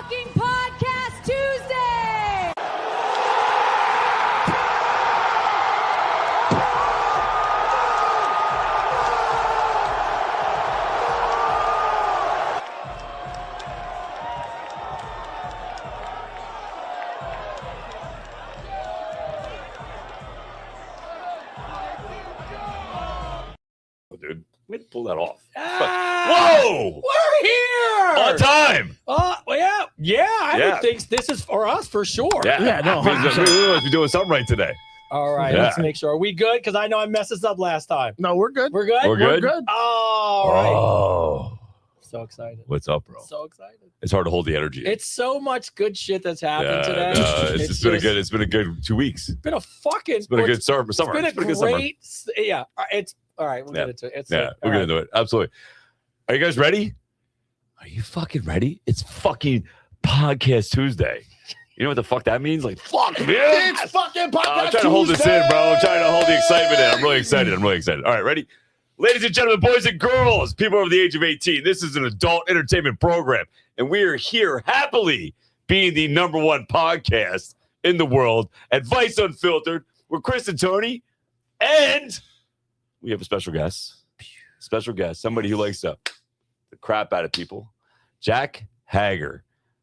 Trucking Podcast Tuesday. Dude, we had to pull that off. Whoa! We're here! On time! Well, yeah. I would think this is for us for sure. Yeah, no, we must be doing something right today. All right, let's make sure. Are we good? Because I know I messed this up last time. No, we're good. We're good? We're good? All right. Oh. So excited. What's up, bro? So excited. It's hard to hold the energy. It's so much good shit that's happened today. It's been a good 2 weeks. It's been a fucking. It's been a good summer. It's been a great. Yeah. It's all right. We'll get into it. We'll get into it. Absolutely. Are you guys ready? Are you fucking ready? It's fucking Podcast Tuesday. You know what the fuck that means? Like, fuck, man. It's fucking Podcast I'm trying to hold this in, bro. I'm trying to hold the excitement in. I'm really excited. All right, ready? Ladies and gentlemen, boys and girls, people over the age of 18, this is an adult entertainment program, and we are here happily being the number one podcast in the world, Advice Unfiltered. We're Chris and Tony, and we have a special guest, somebody who likes to the crap out of people. Jake Hager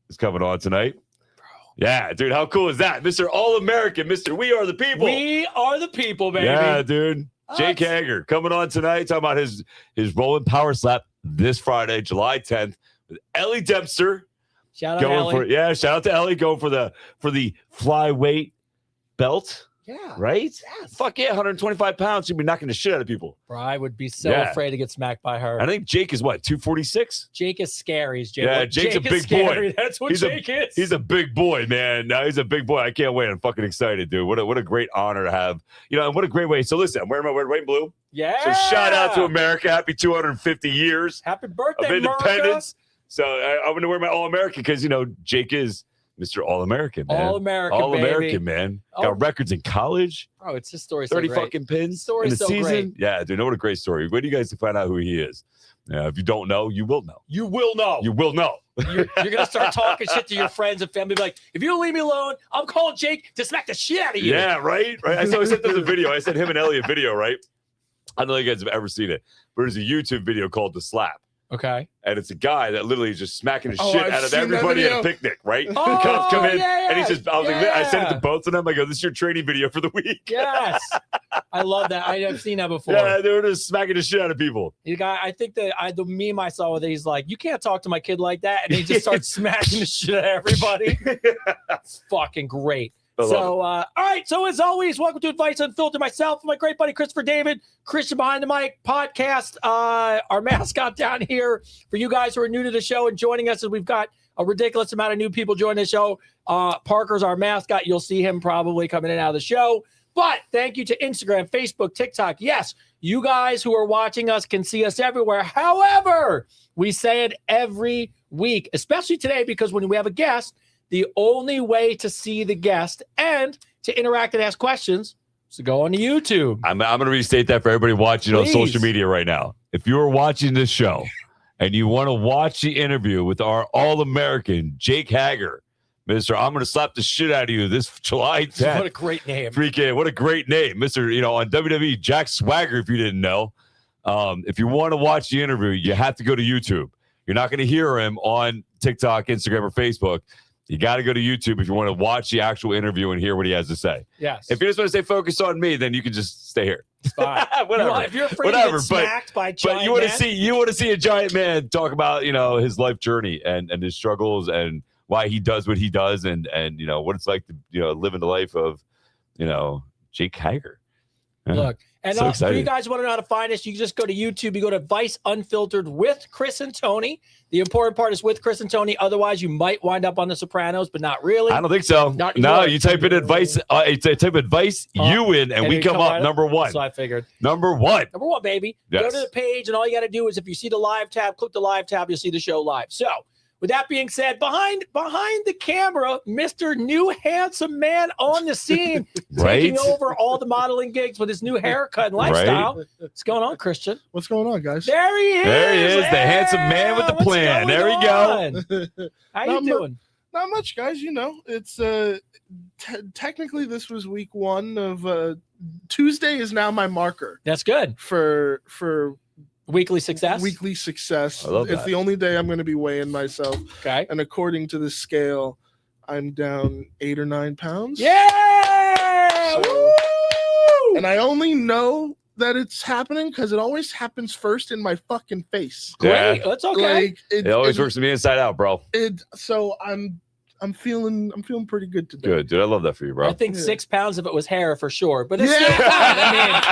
is coming on tonight. Bro. Yeah, dude, how cool is that? Mr. All-American, Mr. We Are the People. We are the people, baby. Yeah, dude. Jake Hager coming on tonight, talking about his rolling power slap this Friday, July 10th, with Ellie Dempster. Shout out Ellie. Shout out to Ellie going for the flyweight belt. Yeah. Right? Yes. Fuck yeah, 125 pounds. She'd be knocking the shit out of people. Bro, I would be so afraid to get smacked by her. I think Jake is what, 246? Jake is scary. Jake. Yeah, Jake's a big boy. That's what Jake is. He's a big boy, man. Now he's a big boy. I can't wait. I'm fucking excited, dude. What a great honor to have. You know, and what a great way. So listen, I'm wearing my white and blue. Yeah. So shout out to America. Happy 250 years. Happy birthday, of independence. America. So I'm going to wear my All-American because, you know, Jake is Mr. All-American, man. All-American, man. Got records in college. Oh, it's his story. 30 fucking pins in the season. Great. Yeah, dude, what a great story. Wait, do you guys to find out who he is? Yeah, if you don't know, you will know. You will know. You will know. You're going to start talking shit to your friends and family. Be like, if you don't leave me alone, I'm calling Jake to smack the shit out of you. Yeah, right? I sent them the video. I sent him and Ellie a video, right? I don't know if you guys have ever seen it, but there's a YouTube video called The Slap. Okay. And it's a guy that literally is just smacking the shit out of everybody at a picnic, right? Oh, Cops come in, and he's just, I I sent it to both of them. I go, this is your training video for the week. Yes. I love that. I have seen that before. Yeah, they were just smacking the shit out of people. The guy, I think that the meme I saw with it, he's like, you can't talk to my kid like that. And he just starts smacking the shit out of everybody. It's fucking great. So, all right. So, as always, welcome to Advice Unfiltered. Myself, my great buddy Christopher David, Christian Behind the Mic podcast. Our mascot down here for you guys who are new to the show and joining us. And we've got a ridiculous amount of new people joining the show. Parker's our mascot. You'll see him probably coming in and out of the show. But thank you to Instagram, Facebook, TikTok. Yes, you guys who are watching us can see us everywhere. However, we say it every week, especially today, because when we have a guest, the only way to see the guest and to interact and ask questions is to go on to YouTube. I'm going to restate that for everybody watching on social media right now. If you are watching this show and you want to watch the interview with our All-American, Jake Hager, Mr. I'm going to slap the shit out of you this July 10th. What a great name. Freaking, what a great name. Mr. On WWE, Jack Swagger, if you didn't know. If you want to watch the interview, you have to go to YouTube. You're not going to hear him on TikTok, Instagram, or Facebook. You got to go to YouTube if you want to watch the actual interview and hear what he has to say. Yes. If you just want to stay focused on me, then you can just stay here. It's fine. Whatever. If you're afraid to get smacked by giant but you want to see a giant man talk about his life journey and his struggles and why he does what he does and what it's like to living the life of Jake Hager. Yeah. Look, and So if you guys want to know how to find us, you can just go to YouTube. You go to Advice Unfiltered with Chris and Tony. The important part is with Chris and Tony. Otherwise, you might wind up on The Sopranos, but not really. I don't think so. No, you type in advice. Type advice you in, and we come up right number one. So I figured. Number one, baby. Yes. Go to the page, and all you got to do is if you see the live tab, click the live tab. You'll see the show live. So, with that being said, behind the camera, Mr. New Handsome Man on the scene, taking over all the modeling gigs with his new haircut and lifestyle. Right. What's going on, Christian? What's going on, guys? There he is. There he is, the handsome man with the plan. There we go. How you doing? Not much, guys. You know, it's technically this was week 1 of Tuesday is now my marker That's good. for Weekly success. weekly success. I love It's that. the only day I'm going to be weighing myself, Okay. and according to the scale, I'm down 8 or 9 pounds. Yeah. So- Woo! And I only know that it's happening because it always happens first in my fucking face. Great. Yeah. That's okay. Like It always works to me inside out, bro. So I'm feeling pretty good today. Good, dude. I love that for you, bro. I think Yeah. 6 pounds of it was hair for sure, but it's Yeah. still fun.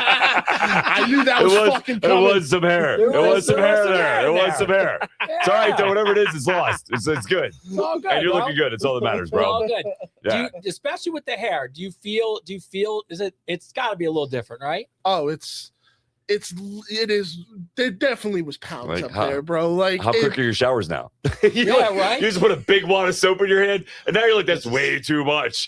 I I knew that was, fucking It coming. was some hair. There It was was some some hair hair there. It there. was some hair. mean, It's all right, though. Whatever it is, it's lost. It's good. It's all good. And you're bro. looking good. It's all that matters, It's bro. all good. Yeah. Especially with the hair, do you feel it's got to be a little different, right? Oh, it is. There definitely was pounds Like, up how- there, bro. Like How quick are your showers now? you Yeah, right? You just put a big wad of soap in your hand, and now you're like, that's way too much.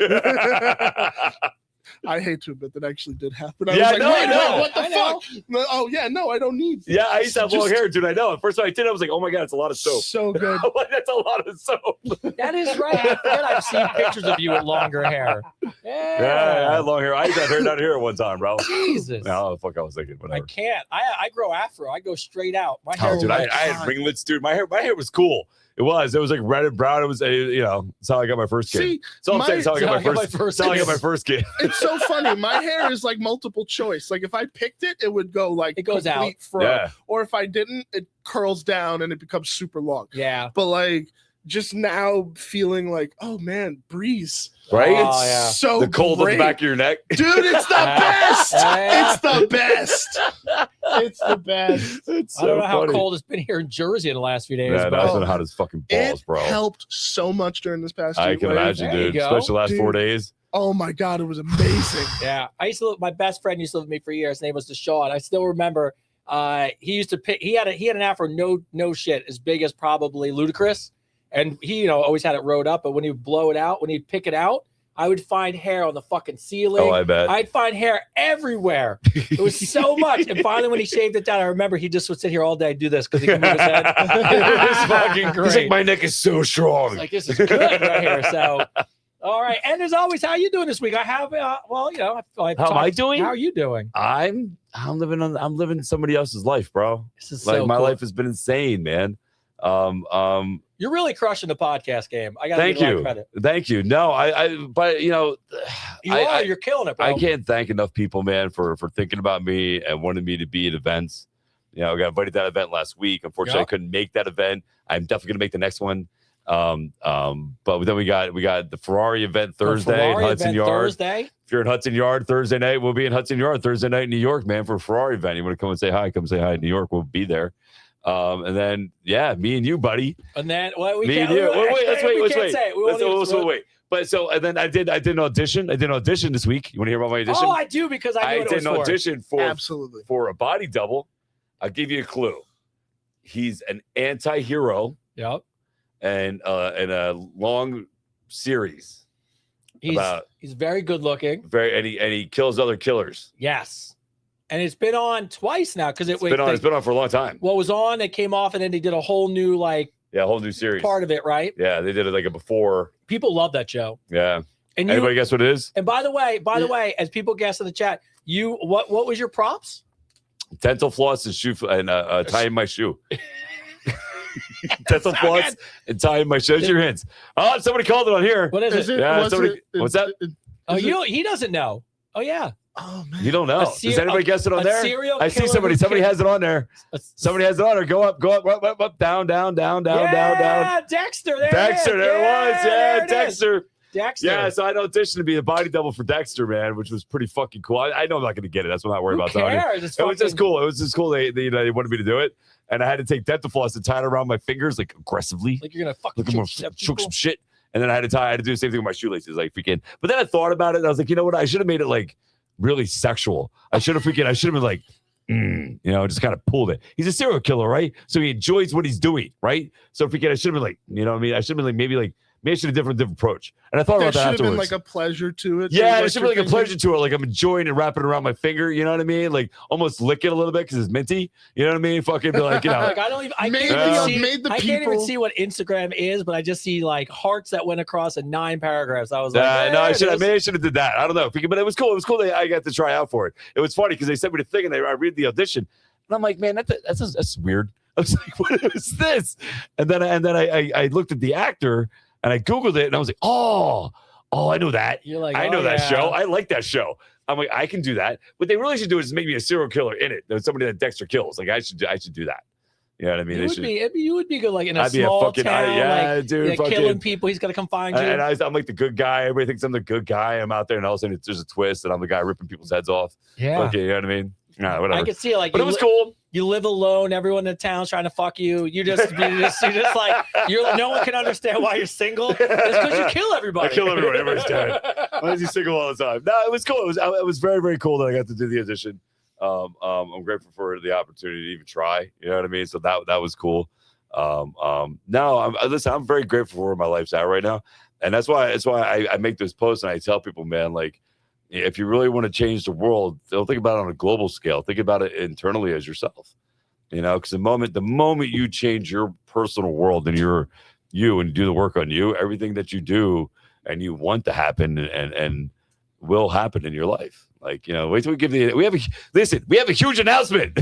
I hate to admit that actually did happen. I Yeah, was like, no, wait, I know. what the I know. fuck? No, oh yeah, no, I don't need. Yeah, I used to have long Just hair, dude. I know. At first, when I did it, I was like, oh my God, it's a lot of soap. So good. I'm like, that's a lot of soap. That is right. I forget I've seen pictures of you with longer hair. Yeah, I had long hair. I used to have hair down here at one time, bro. Jesus. No, fuck, I was thinking, I whatever. can't. I grow afro. I go straight out. My hair. Oh, dude, my I had God. ringlets, dude. My hair was cool. It was like red and brown. It was, that's how I got my first kid. See, So I'm saying, it's how I got my my first. That's how I got my first kid. it's so funny. My hair is like multiple choice. Like if I picked it, it would go like It goes complete out. fro. Yeah. Or if I didn't, it curls down and it becomes super long. Yeah. But like just now feeling like, oh man, breeze. Right? Oh, It's yeah. so The cold on great. the back of your neck. Dude, it's the best. Yeah. It's the best. It's the best. It's I don't so know how funny. cold it's been here in Jersey in the last few days, Yeah, but that's been hot as fucking balls, It bro. helped so much during this past I heat can wave. imagine, There you dude. go. Especially the last 4 Dude. days. Oh my god, it was amazing. yeah. I used to live, my best friend used to live with me for years. His name was Deshaun. I still remember he used to pick, he had an afro, no shit, as big as probably Ludacris. And he, always had it rode up, but when he would blow it out, when he'd pick it out, I would find hair on the fucking ceiling. Oh, I bet. I'd find hair everywhere. It was so much. And finally, when he shaved it down, I remember he just would sit here all day and do this because he could move his head. It was fucking great. He's like, my neck is so strong. It's like, this is good right here. So, all right. And as always, how are you doing this week? I have, How am I doing? How are you doing? I'm living somebody else's life, bro. This is Like so my cool. life has been insane, man. You're really crushing the podcast game. I got to Thank give you a lot you. of credit. Thank you. No, but You are. You're killing it, bro. I can't thank enough people, man, for thinking about me and wanting me to be at events. I got invited to that event last week. Unfortunately, Yep. I couldn't make that event. I'm definitely gonna make the next one. But then we got the Ferrari event The Thursday in Ferrari Hudson event Yard. Thursday. If you're in Hudson Yard Thursday night, we'll be in Hudson Yard Thursday night in New York, man, for a Ferrari event. You want to come and say hi? Come say hi in New York. We'll be there. And then me and you, buddy. And then, well, we Me can't. and you. Wait, let's wait. We Let's can't wait. say it. We Let's won't even- wait. But and then I did an audition. I did an audition this week. You want to hear about my audition? Oh, I do because I knew what it did was an for. audition Absolutely. for a body double. I'll give you a clue. He's an anti-hero Yep. and in a long series about He's very good looking. and he kills other killers. Yes. And it's been on twice now because It's been on for a long time. What was on, it came off, and then they did a whole new A whole new series. part of it, right? Yeah, they did it like a before. People love that show. Yeah. And Anybody guess what it is? And by the way, as people guess in the chat, what was your props? Dental floss and tying my shoe. Dental floss and tying my shoe. Show your hands. Oh, somebody called it on here. What is it? Yeah, was somebody- what's that? Oh, he doesn't know. Oh yeah. Oh man. You don't know. Does anybody guess it on a there? serial I see killer somebody. who Somebody killed- has it on there. Somebody has it on there. Go up, down, down. Yeah, Dexter. There Dexter, it is. there it was. there Yeah, it is. Dexter. Dexter. Yeah, so I had auditioned to be the body double for Dexter, man, which was pretty fucking cool. I know I'm not going to get it. That's what I'm not worried Who about. Tony. cares? It was just cool. It was just cool. They wanted me to do it, and I had to take dental floss and tie it around my fingers like aggressively. Like you're gonna fucking Look, I'm shoot gonna some choke people. some shit. And then I had to do the same thing with my shoelaces, like freaking. But then I thought about it, and I was like, you know what? I should have made it like really sexual. I should have been like, just kind of pulled it. He's a serial killer, right? So he enjoys what he's doing, right? So freaking, I should have been like, you know what I mean? I should have been like maybe maybe I should have different approach. And I thought There about that should have afterwards. been like a pleasure to it. Yeah, like it should be like a pleasure to it. Like I'm enjoying it, wrapping it around my finger. You know what I mean? Like almost lick it a little bit because it's minty. You know what I mean? Fucking be like, you know. Like I don't even. I Maybe can't even see what Instagram is, but I just see like hearts that went across in 9 paragraphs. I was like, no, I should have did that. I don't know, but it was cool. It was cool that I got to try out for it. It was funny because they sent me the thing and I read the audition, and I'm like, man, that's weird. I was like, what is this? And then I looked at the actor and I Googled it and I was like, oh, I know that. You're like, I know that yeah. show. I like that show. I'm like, I can do that. What they really should do is make me a serial killer in it. There's somebody that Dexter kills. Like I should do that. You know what I mean? You would be good, like in a I'd be small a fucking, town, dude, killing people. He's gonna come find you. And I'm like the good guy. Everybody thinks I'm the good guy. I'm out there, and all of a sudden there's a twist, and I'm the guy ripping people's heads off. Yeah, you know what I mean? Whatever. I could see it. Like, but it was cool. You live alone. Everyone in town's trying to fuck you. You're just like no one can understand why you're single. It's because you kill everybody. I kill everyone. Everybody's dead. Why is he single all the time? No, it was cool. It was very, very cool that I got to do the audition. I'm grateful for the opportunity to even try. You know what I mean? So that was cool. Listen, I'm very grateful for where my life's at right now, and that's why I make this post and I tell people, man, like, if you really want to change the world, don't think about it on a global scale. Think about it internally as yourself. You know, because the moment you change your personal world and you and do the work on you, everything that you do and you want to happen and will happen in your life. Like, you know, wait till we have a huge announcement.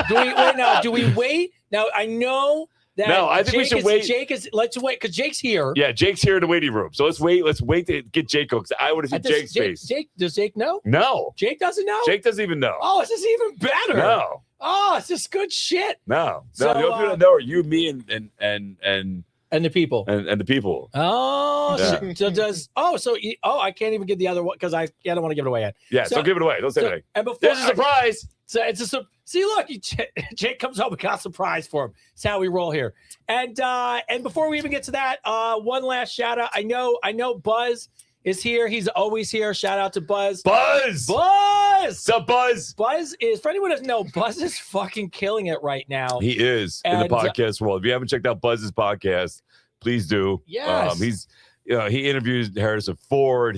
Do we wait? Now I know that I think we should wait. Let's wait because Jake's here. Yeah, Jake's here in the waiting room. So let's wait to get Jake because I want to see Jake's face. Does Jake know? No. Jake doesn't know? Jake doesn't even know. Oh, this is even better. No. Oh, it's just good shit. No. So, the only people that know are you, me, and the people. And the people. Oh, yeah. I can't even give the other one because I don't want to give it away yet. Yeah, so give it away. Don't say anything. And before, there's a surprise. So it's see, look, Jake comes up, we got a surprise for him. It's how we roll here. And before we even get to that, one last shout out. I know Buzz is here. He's always here. Shout out to Buzz. Buzz. What's up, Buzz? Buzz is, for anyone who doesn't know, Buzz is fucking killing it right now. He is in the podcast world. If you haven't checked out Buzz's podcast, please do. Yes. He interviews Harrison Ford.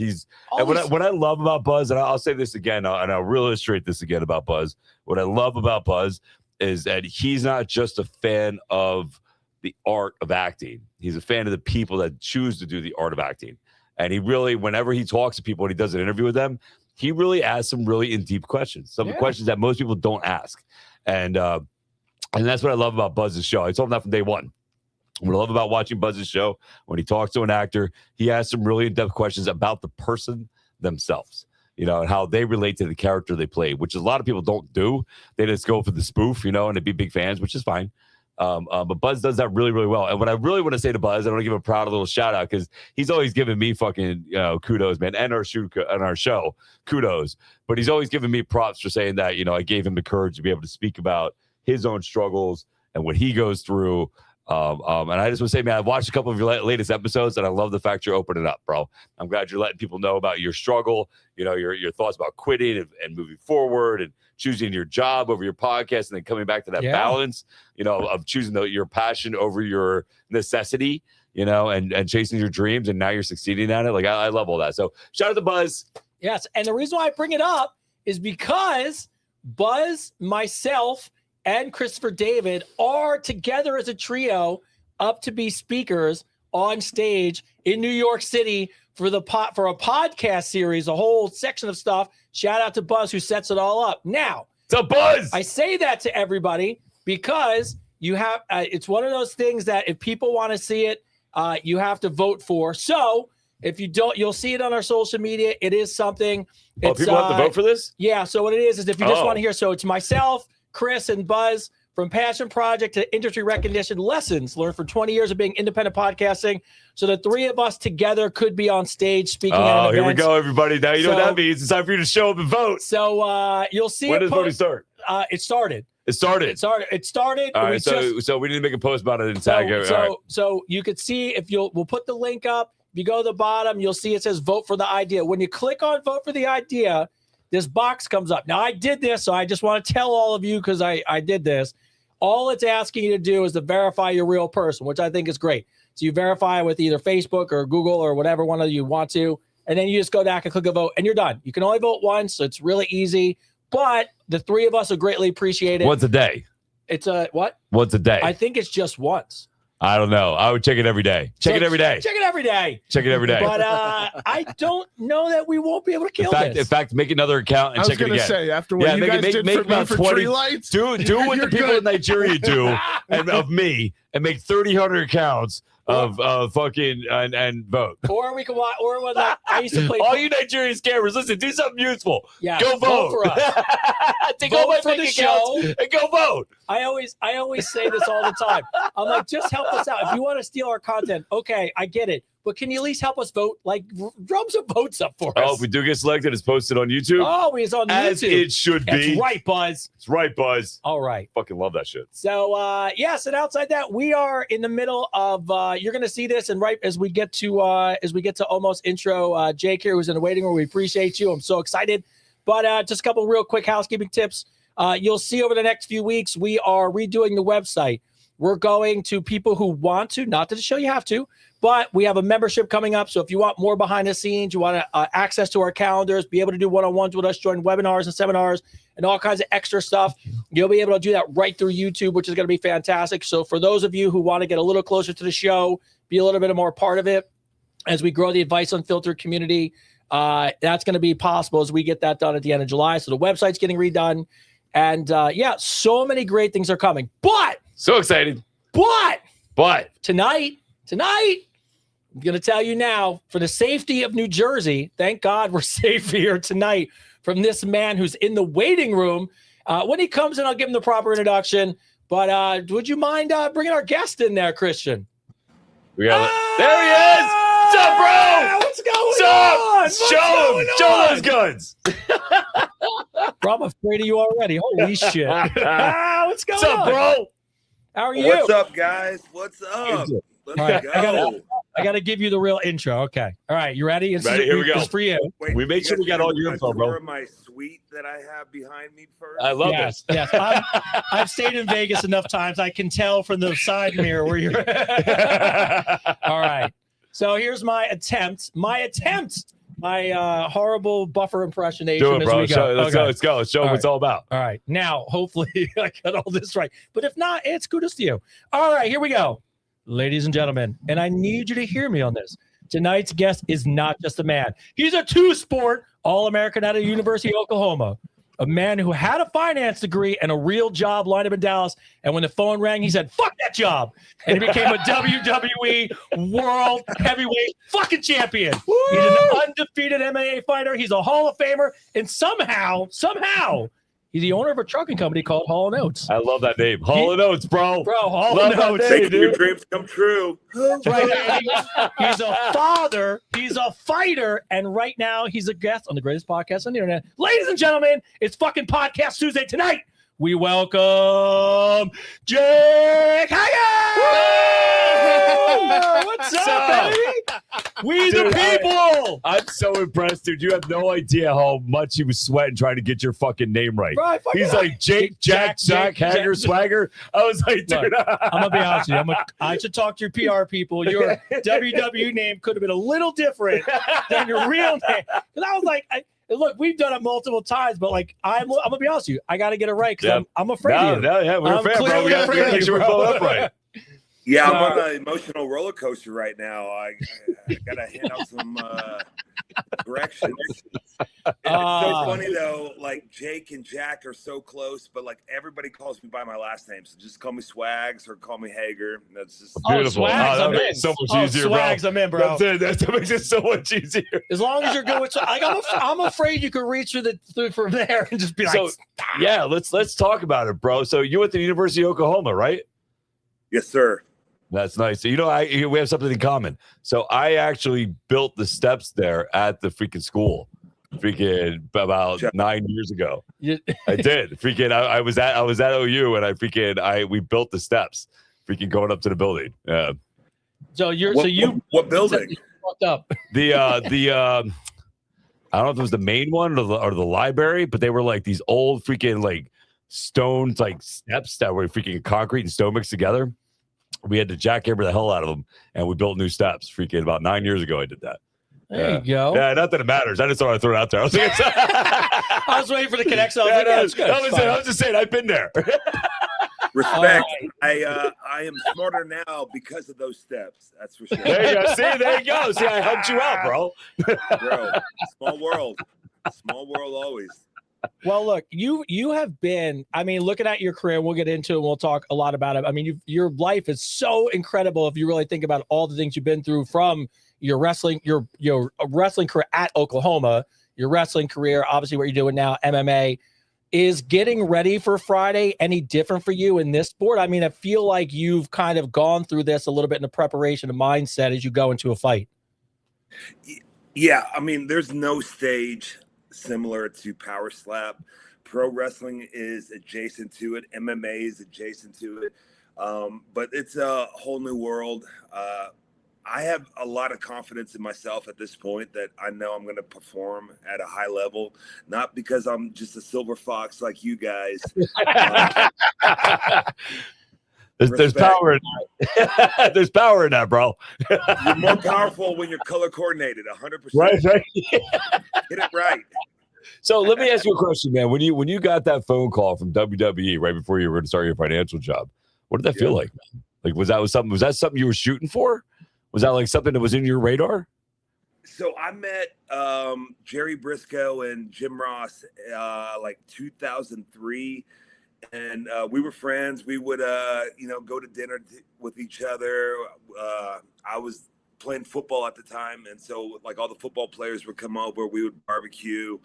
What I love about Buzz, and I'll say this again, and I'll illustrate this again about Buzz. What I love about Buzz is that he's not just a fan of the art of acting. He's a fan of the people that choose to do the art of acting. And he really, whenever he talks to people and he does an interview with them, he really asks some really in-deep questions, some questions that most people don't ask. And that's what I love about Buzz's show. I told him that from day one. What I love about watching Buzz's show, when he talks to an actor, he asks some really in-depth questions about the person themselves, you know, and how they relate to the character they play, which a lot of people don't do. They just go for the spoof, you know, and they be big fans, which is fine. But Buzz does that really, really well. And what I really want to say to Buzz, I want to give a proud little shout out because he's always giving me fucking kudos, man, and our show kudos. But he's always giving me props for saying that, you know, I gave him the courage to be able to speak about his own struggles and what he goes through. And I just want to say, man, I've watched a couple of your latest episodes, and I love the fact you're opening up, bro. I'm glad you're letting people know about your struggle, you know, your thoughts about quitting and moving forward and choosing your job over your podcast and then coming back to that balance, you know, of choosing your passion over your necessity, you know, and chasing your dreams. And now you're succeeding at it. Like, I love all that. So shout out to Buzz. Yes. And the reason why I bring it up is because Buzz, myself, and Christopher David are together as a trio up to be speakers on stage in New York City for a podcast series, a whole section of stuff. Shout out to Buzz who sets it all up. Now, it's a Buzz. I say that to everybody because you have it's one of those things that if people want to see it, you have to vote for. So if you don't, you'll see it on our social media. It is something. People have to vote for this? Yeah. So what it is if you just want to hear, so it's myself, Chris, and Buzz from Passion Project to Industry Recognition, lessons learned for 20 years of being independent podcasting. So the three of us together could be on stage speaking at events. Here we go, everybody. Now you know what that means. It's time for you to show up and vote. So you'll see. When does voting start? It started. It started. All right. So we need to make a post about it and tag it. So you could see we'll put the link up. If you go to the bottom, you'll see it says vote for the idea. When you click on vote for the idea, this box comes up. Now, I did this, so I just want to tell all of you because I did this. All it's asking you to do is to verify your real person, which I think is great. So you verify with either Facebook or Google or whatever one of you want to, and then you just go back and click a vote, and you're done. You can only vote once, so it's really easy. But the three of us would greatly appreciate it. Once a day. It's a what? Once a day. I think it's just once. I don't know. I would check it every day. Check it every day. Check it every day. Check it every day. But I don't know that we won't be able to kill this. In fact, make another account and check it again. I was going to say, after what you guys did for me for tree lights. Do what the people in Nigeria do of me and make 3,000 accounts of fucking and vote. Or we can watch, or when I used to play. All you Nigerian scammers, listen, do something useful. Yeah, go vote for us. Take all my bank accounts and go vote. I always say this all the time. I'm like, just help us out. If you want to steal our content, okay, I get it. But can you at least help us vote? Like, drum some votes up for us. Oh, if we do get selected, it's posted on YouTube. Oh, it's on YouTube. As it should be. That's right, Buzz. It's right, Buzz. All right. Fucking love that shit. So, yes, and outside that, we are in the middle of, you're going to see this, and right as we get to almost intro, Jake here, who's in the waiting room, we appreciate you. I'm so excited. But just a couple real quick housekeeping tips. You'll see over the next few weeks, we are redoing the website. We're going to people who want to, not to show you have to, but we have a membership coming up. So if you want more behind the scenes, you want access to our calendars, be able to do one-on-ones with us, join webinars and seminars, and all kinds of extra stuff, you'll be able to do that right through YouTube, which is going to be fantastic. So for those of you who want to get a little closer to the show, be a little bit more part of it, as we grow the Advice Unfiltered community, that's going to be possible as we get that done at the end of July. So the website's getting redone. And yeah, so many great things are coming. But so excited. But tonight, I'm going to tell you now, for the safety of New Jersey, thank God we're safe here tonight from this man who's in the waiting room. When he comes in, I'll give him the proper introduction. But would you mind bringing our guest in there, Christian? There he is. What's up, bro? What's going on? Show those guns. Bro, I'm afraid of you already. Holy shit. What's going on? What's up, bro? How are you? What's up, guys? What's up? Let's right, go. I got to give you the real intro. Okay. All right. You ready? Ready? Here we go. It's for you. Wait, we make sure we got all your info, bro. My suite that I have behind me first. I love this. this. Yes. I've stayed in Vegas enough times. I can tell from the side mirror where you're. All right. So here's my attempt. My horrible buffer impersonation. Do it, bro. As we go. Let's go. Let's show them what it's all about. All right. Now, hopefully, I got all this right. But if not, it's kudos to you. All right. Here we go. Ladies and gentlemen, and I need you to hear me on this. Tonight's guest is not just a man. He's a two-sport All-American out of the University of Oklahoma. A man who had a finance degree and a real job lined up in Dallas. And when the phone rang, he said, fuck that job. And he became a WWE World Heavyweight fucking champion. Woo! He's an undefeated MMA fighter. He's a Hall of Famer. And somehow, he's the owner of a trucking company called Hall Oates. I love that name. Hall Oates, bro. Hall Oates. Making your dreams come true. Right. He's a father. He's a fighter. And right now, he's a guest on the greatest podcast on the internet. Ladies and gentlemen, it's fucking Podcast Tuesday tonight. We welcome Jake Hager! What's up, baby? We the people! I'm so impressed, dude. You have no idea how much he was sweating trying to get your fucking name right. He's like Jake Hager Swagger. I was like, dude. Look, I'm going to be honest with you. I should talk to your PR people. Your WWE name could have been a little different than your real name. Because I was like, look, we've done it multiple times, but like I'm gonna be honest with you, I gotta get it right because I'm afraid of you. We're a fan, bro. We gotta make sure we pull up right. Yeah, I'm on an emotional roller coaster right now. I gotta hand out some directions. And it's so funny though. Like Jake and Jack are so close, but like everybody calls me by my last name, so just call me Swags or call me Hager. That's just beautiful. Swags, that makes it so much easier, Swags, bro. I'm in, bro. That's it. That makes it so much easier. As long as you're good with, I'm afraid you could reach through from there and just be like, yeah. Let's talk about it, bro. So you went to the University of Oklahoma, right? Yes, sir. That's nice. So, we have something in common. So I actually built the steps there at the freaking school, about 9 years ago. I did. I was at OU and we built the steps, going up to the building. So what building? Fucked up. I don't know if it was the main one or the library, but they were like these old freaking like stones, like steps that were freaking concrete and stone mixed together. We had to jackhammer the hell out of them, and we built new steps. Freaking about 9 years ago, I did that. There you go. Yeah, not that it matters. I just thought I'd throw it out there. I was waiting for the connection. I was I was just saying, I've been there. Respect. I am smarter now because of those steps. That's for sure. There you go. See, there you go. See, I helped you out, bro. Bro, small world. Small world always. Well, look, you have been, I mean, looking at your career, we'll get into it and we'll talk a lot about it. I mean, your life is so incredible if you really think about all the things you've been through from your wrestling, your wrestling career at Oklahoma, your wrestling career, obviously what you're doing now, MMA. Is getting ready for Friday any different for you in this sport? I mean, I feel like you've kind of gone through this a little bit in the preparation and mindset as you go into a fight. Yeah, I mean, there's no stage similar to Power Slap. Pro wrestling is adjacent to it. MMA is adjacent to it. But it's a whole new world. I have a lot of confidence in myself at this point that I know I'm going to perform at a high level, not because I'm just a silver fox like you guys. There's power in that. There's power in that, bro. You're more powerful when you're color coordinated, 100%. Right. Get it right. So let me ask you a question, man. When you got that phone call from WWE right before you were going to start your financial job, what did that feel like, man? Like, was that something you were shooting for? Was that like something that was in your radar? So I met Jerry Briscoe and Jim Ross like 2003, and we were friends. We would go to dinner with each other. I was playing football at the time, and so like all the football players would come over. We would barbecue.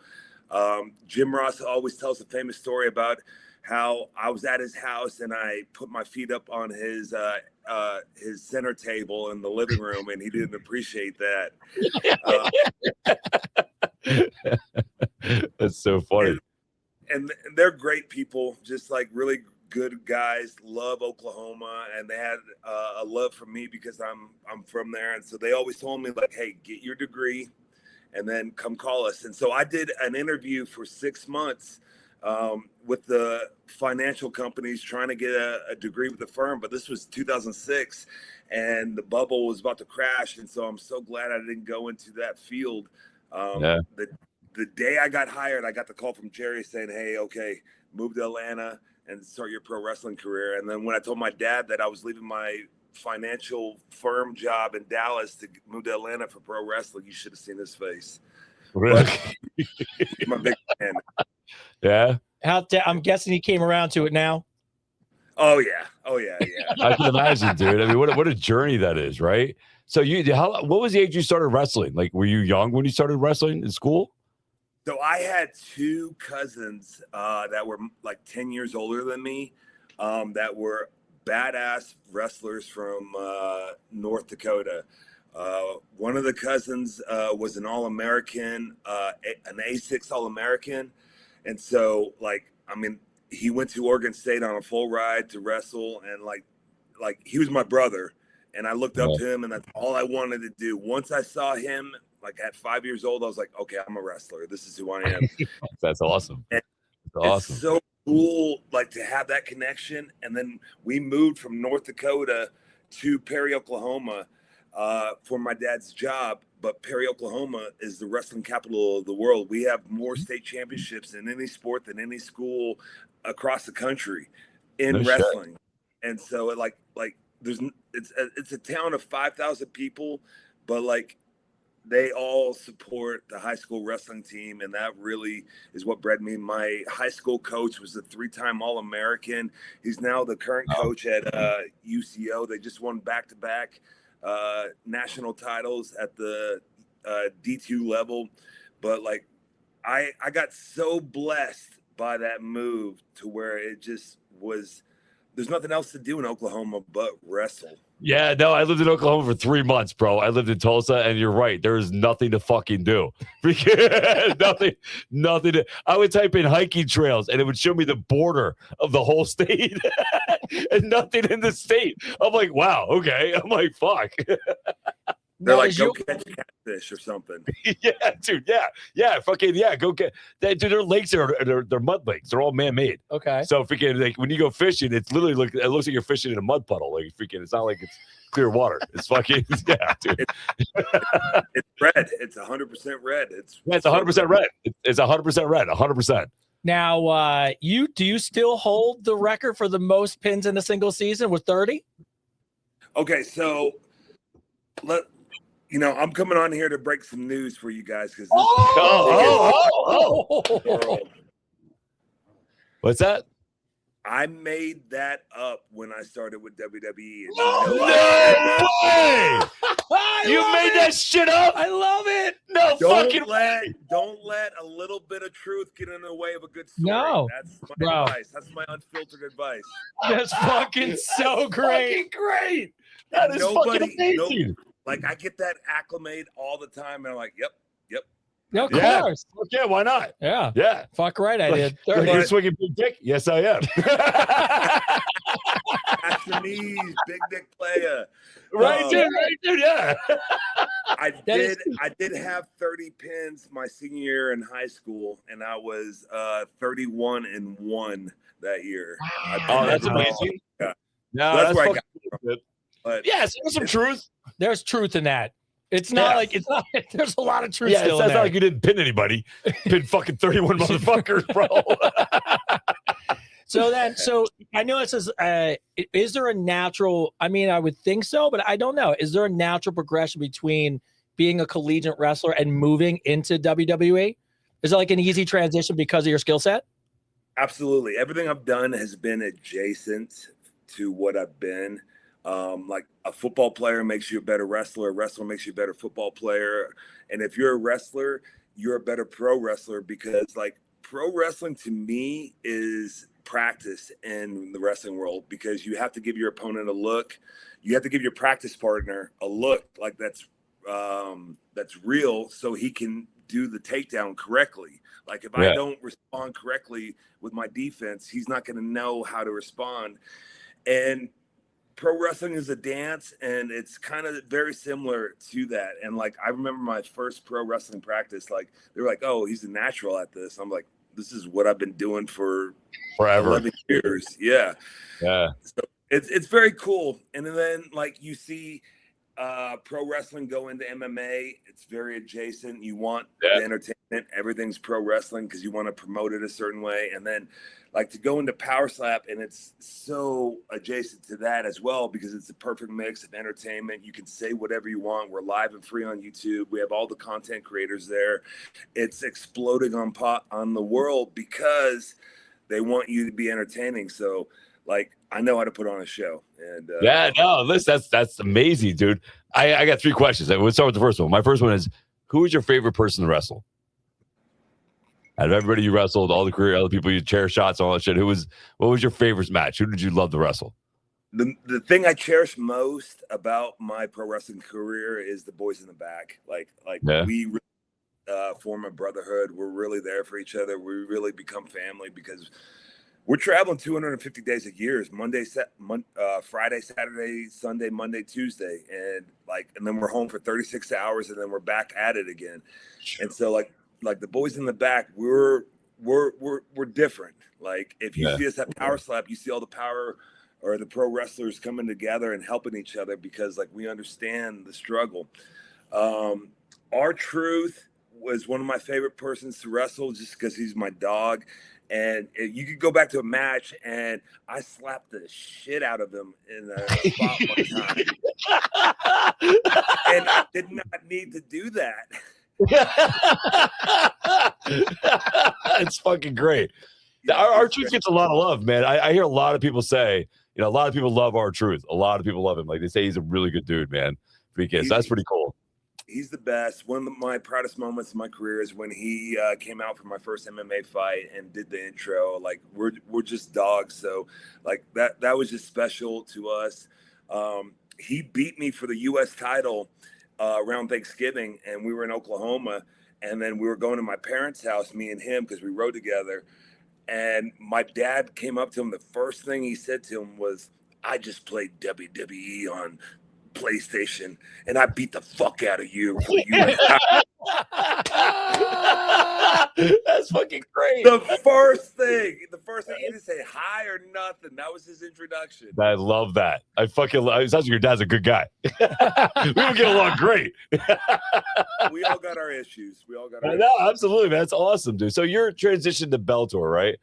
Jim Ross always tells a famous story about how I was at his house and I put my feet up on his center table in the living room, and he didn't appreciate that. That's so funny. And they're great people, just like really good guys. Love Oklahoma, and they had a love for me because I'm from there, and so they always told me like, "Hey, get your degree, and then come call us." And so I did an interview for 6 months. With the financial companies trying to get a degree with the firm, but this was 2006 and the bubble was about to crash. And so I'm so glad I didn't go into that field. The day I got hired, I got the call from Jerry saying, "Hey, okay, move to Atlanta and start your pro wrestling career." And then when I told my dad that I was leaving my financial firm job in Dallas to move to Atlanta for pro wrestling, you should have seen his face. Really? I'm a big fan. Yeah. I'm guessing he came around to it now. Oh yeah. I can imagine, dude. I mean, what a journey that is, right? So what was the age you started wrestling? Like, were you young when you started wrestling in school? So I had two cousins that were like 10 years older than me that were badass wrestlers from North Dakota. One of the cousins was an All-American, an A6 All-American. And so, like, I mean, he went to Oregon State on a full ride to wrestle, and like he was my brother, and I looked up to him, and that's all I wanted to do. Once I saw him, like at 5 years old, I was like, okay, I'm a wrestler. This is who I am. That's awesome. And that's awesome. It's so cool, like, to have that connection. And then we moved from North Dakota to Perry, Oklahoma, for my dad's job. But Perry, Oklahoma is the wrestling capital of the world. We have more state championships in any sport than any school across the country in wrestling. Shit. And so it's a town of 5,000 people, but like they all support the high school wrestling team. And that really is what bred me. My high school coach was a 3-time All-American. He's now the current coach at UCO. They just won back-to-back national titles at the D2 level. But like I got so blessed by that move to where it just was, there's nothing else to do in Oklahoma but wrestle. Yeah, no, I lived in Oklahoma for 3 months, bro. I lived in Tulsa, and you're right. There is nothing to fucking do. nothing to. I would type in hiking trails, and it would show me the border of the whole state, and nothing in the state. I'm like, wow, okay. I'm like, fuck. They're Now, like, is go you- catch catfish or something. Yeah, dude. Yeah. Fucking yeah. Go get that. Dude, their lakes they're mud lakes. They're all man-made. Okay. So freaking like when you go fishing, it's literally it looks like you're fishing in a mud puddle. Like freaking, it's not like it's clear water. It's fucking yeah, dude. It's red. It's 100% red. It's 100% red. It's 100% red. 100%. Now, do you still hold the record for the most pins in a single season with 30? Okay, so I'm coming on here to break some news for you guys because What's that? I made that up when I started with WWE. And No way! You made that shit up? I love it. No fucking way. Don't let a little bit of truth get in the way of a good story. No, That's my bro. advice. That's my unfiltered advice. That's fucking so great. Fucking great. That is fucking amazing. Like I get that acclimate all the time, and I'm like, yep. Yeah, of Yeah. course. Yeah, why not? Yeah. Yeah. Fuck right, I did. Like 30. you're swinging big dick? Yes, I am. After me, big dick player. Right, dude, yeah. I did have 30 pins my senior year in high school, and I was 31-1 that year. Oh, that's amazing. Yeah. No, So that's where I fucking got good. But Yes, there's some truth. There's truth in that. It's not Yeah. like it's not. There's a lot of truth Yeah, still it's in not there. like you didn't pin anybody. Pin fucking 31 motherfuckers, bro. So I know it says, is there a natural? I mean, I would think so, but I don't know. Is there a natural progression between being a collegiate wrestler and moving into WWE? Is it like an easy transition because of your skill set? absolutely, everything I've done has been adjacent to what I've been. Like a football player makes you a better wrestler. A wrestler makes you a better football player. And if you're a wrestler, you're a better pro wrestler because like pro wrestling to me is practice in the wrestling world because you have to give your opponent a look. You have to give your practice partner a look like that's real so he can do the takedown correctly. Like if I don't respond correctly with my defense, he's not going to know how to respond. And pro wrestling is a dance, and it's kind of very similar to that. And like I remember my first pro wrestling practice, like they were like, "Oh, he's a natural at this." I'm like, "This is what I've been doing for Forever. 11 years." Yeah. Yeah. So it's very cool. And then like you see pro wrestling go into MMA, it's very adjacent. You want the entertainment, everything's pro wrestling because you want to promote it a certain way. And then like to go into Power Slap, and it's so adjacent to that as well because it's the perfect mix of entertainment. You can say whatever you want. We're live and free on YouTube. We have all the content creators there. It's exploding on the world because they want you to be entertaining. So like I know how to put on a show. And listen, that's amazing, dude. I got 3 questions. We'll start with the first one. My first one is, who is your favorite person to wrestle? Out of everybody you wrestled, all the career, other people you chair shots, all that shit, what was your favorite match? Who did you love to wrestle? The thing I cherish most about my pro wrestling career is the boys in the back. We form a brotherhood. We're really there for each other. We really become family because we're traveling 250 days a year. Friday, Saturday, Sunday, Monday, Tuesday, and then we're home for 36 hours, and then we're back at it again. And so like the boys in the back, we're different. Like if you see us at Power Slap, you see all the power or the pro wrestlers coming together and helping each other because like we understand the struggle. R-Truth was one of my favorite persons to wrestle just because he's my dog. And you could go back to a match, and I slapped the shit out of him in a spot one time. And I did not need to do that. It's fucking great. R-Truth gets a lot of love, man. I hear a lot of people say, a lot of people love R-Truth. A lot of people love him. Like they say he's a really good dude, man. Because that's pretty cool. He's the best. One of my proudest moments in my career is when he came out for my first MMA fight and did the intro. Like we're just dogs, so like that was just special to us. He beat me for the U.S. title around Thanksgiving, and we were in Oklahoma, and then we were going to my parents' house, me and him, because we rode together. And my dad came up to him. The first thing he said to him was, "I just played WWE on PlayStation, and I beat the fuck out of you. That's fucking great. The first thing he didn't say hi or nothing. That was his introduction. I love that. I fucking love. It sounds like your dad's a good guy. We would get along great. We all got our issues. No, absolutely, man. That's awesome, dude. So you're transitioned to Bellator, right?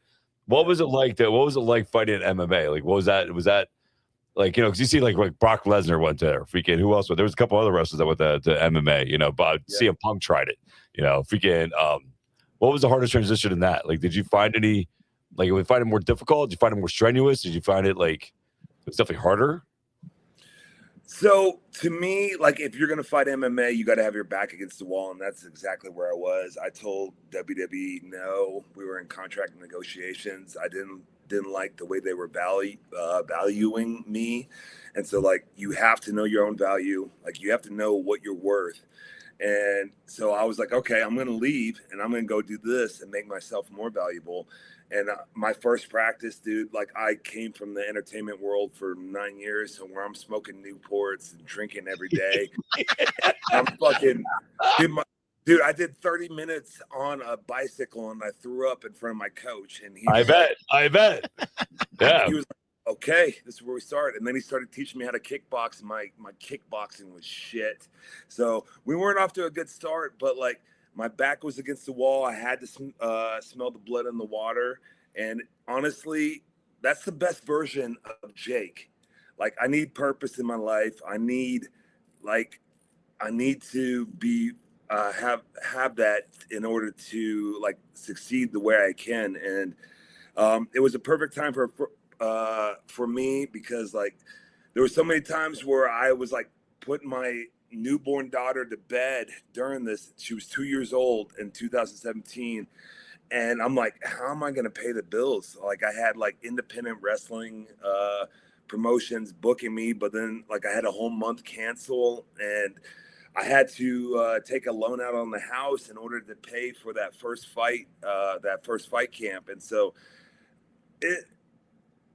What was it like? What was it like fighting at MMA? Like, what was that? Was that like, because you see like Brock Lesnar went there, freaking. Who else? There was a couple other wrestlers that went to MMA. But CM Punk tried it. Freaking. What was the hardest transition in that? Like, did you find any? Like, did you find it more difficult? Did you find it more strenuous? Did you find it like it was definitely harder? So to me, like, if you're gonna fight MMA, you got to have your back against the wall, and that's exactly where I was. I told WWE no. We were in contract negotiations. I didn't like the way they were valuing me, and so like you have to know your own value. Like you have to know what you're worth. And so I was like, okay, I'm going to leave and I'm going to go do this and make myself more valuable. And my first practice, dude, like I came from the entertainment world for 9 years. So where I'm smoking Newports and drinking every day, I'm fucking, dude, I did 30 minutes on a bicycle and I threw up in front of my coach. And I bet. Yeah. He was like, okay, this is where we start. And then he started teaching me how to kickbox. My kickboxing was shit. So we weren't off to a good start, but like my back was against the wall. I had to smell the blood in the water. And honestly, that's the best version of Jake. Like I need purpose in my life. I need to be have that in order to like succeed the way I can. And it was a perfect time for me because like there were so many times where I was like putting my newborn daughter to bed during this. She was 2 years old in 2017. And I'm like, how am I going to pay the bills? Like I had like independent wrestling promotions booking me, but then like I had a whole month cancel and I had to take a loan out on the house in order to pay for that first fight camp. And so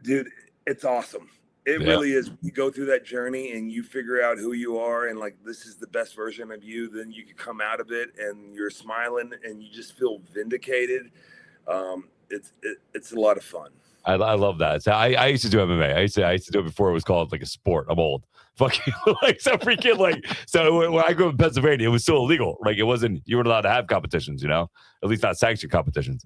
dude, it's awesome. It really is. You go through that journey and you figure out who you are and like this is the best version of you. Then you can come out of it and you're smiling and you just feel vindicated. It's a lot of fun. I love that. So I used to do MMA. I used to do it before it was called like a sport. I'm old. Fucking like so freaking like so when I grew up in Pennsylvania, it was still illegal. Like it wasn't, you weren't allowed to have competitions, at least not sanctioned competitions.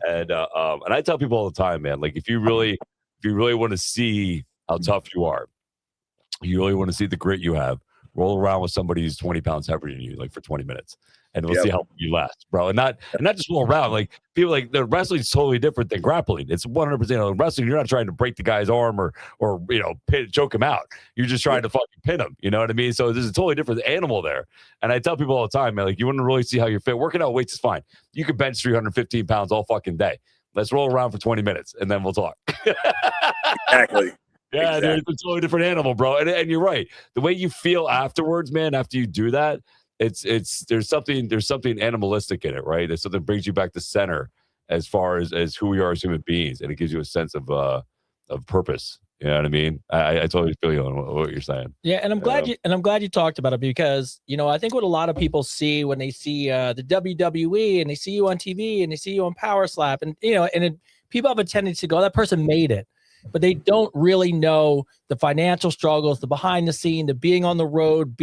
And I tell people all the time, man, like if you really want to see how tough you are, you really want to see the grit you have, roll around with somebody who's 20 pounds heavier than you, like for 20 minutes. And we'll see how you last, bro. And not just roll around. Like people like the wrestling is totally different than grappling. It's 100% wrestling. You're not trying to break the guy's arm or choke him out. You're just trying to fucking pin him. You know what I mean? So there's a totally different animal there. And I tell people all the time, man, like you want to really see how you're fit. Working out weights is fine. You can bench 315 pounds all fucking day. Let's roll around for 20 minutes and then we'll talk. Exactly. Yeah, exactly. It's a totally different animal, bro. And you're right. The way you feel afterwards, man, after you do that, there's something animalistic in it, right? There's something that brings you back to center as far as who we are as human beings, and it gives you a sense of purpose. You know what I mean? I totally feel you on what you're saying. Yeah, and I'm glad you talked about it because I think what a lot of people see when they see the WWE and they see you on TV and they see you on Power Slap and people have a tendency to go, that person made it. But they don't really know the financial struggles, the behind the scene, the being on the road,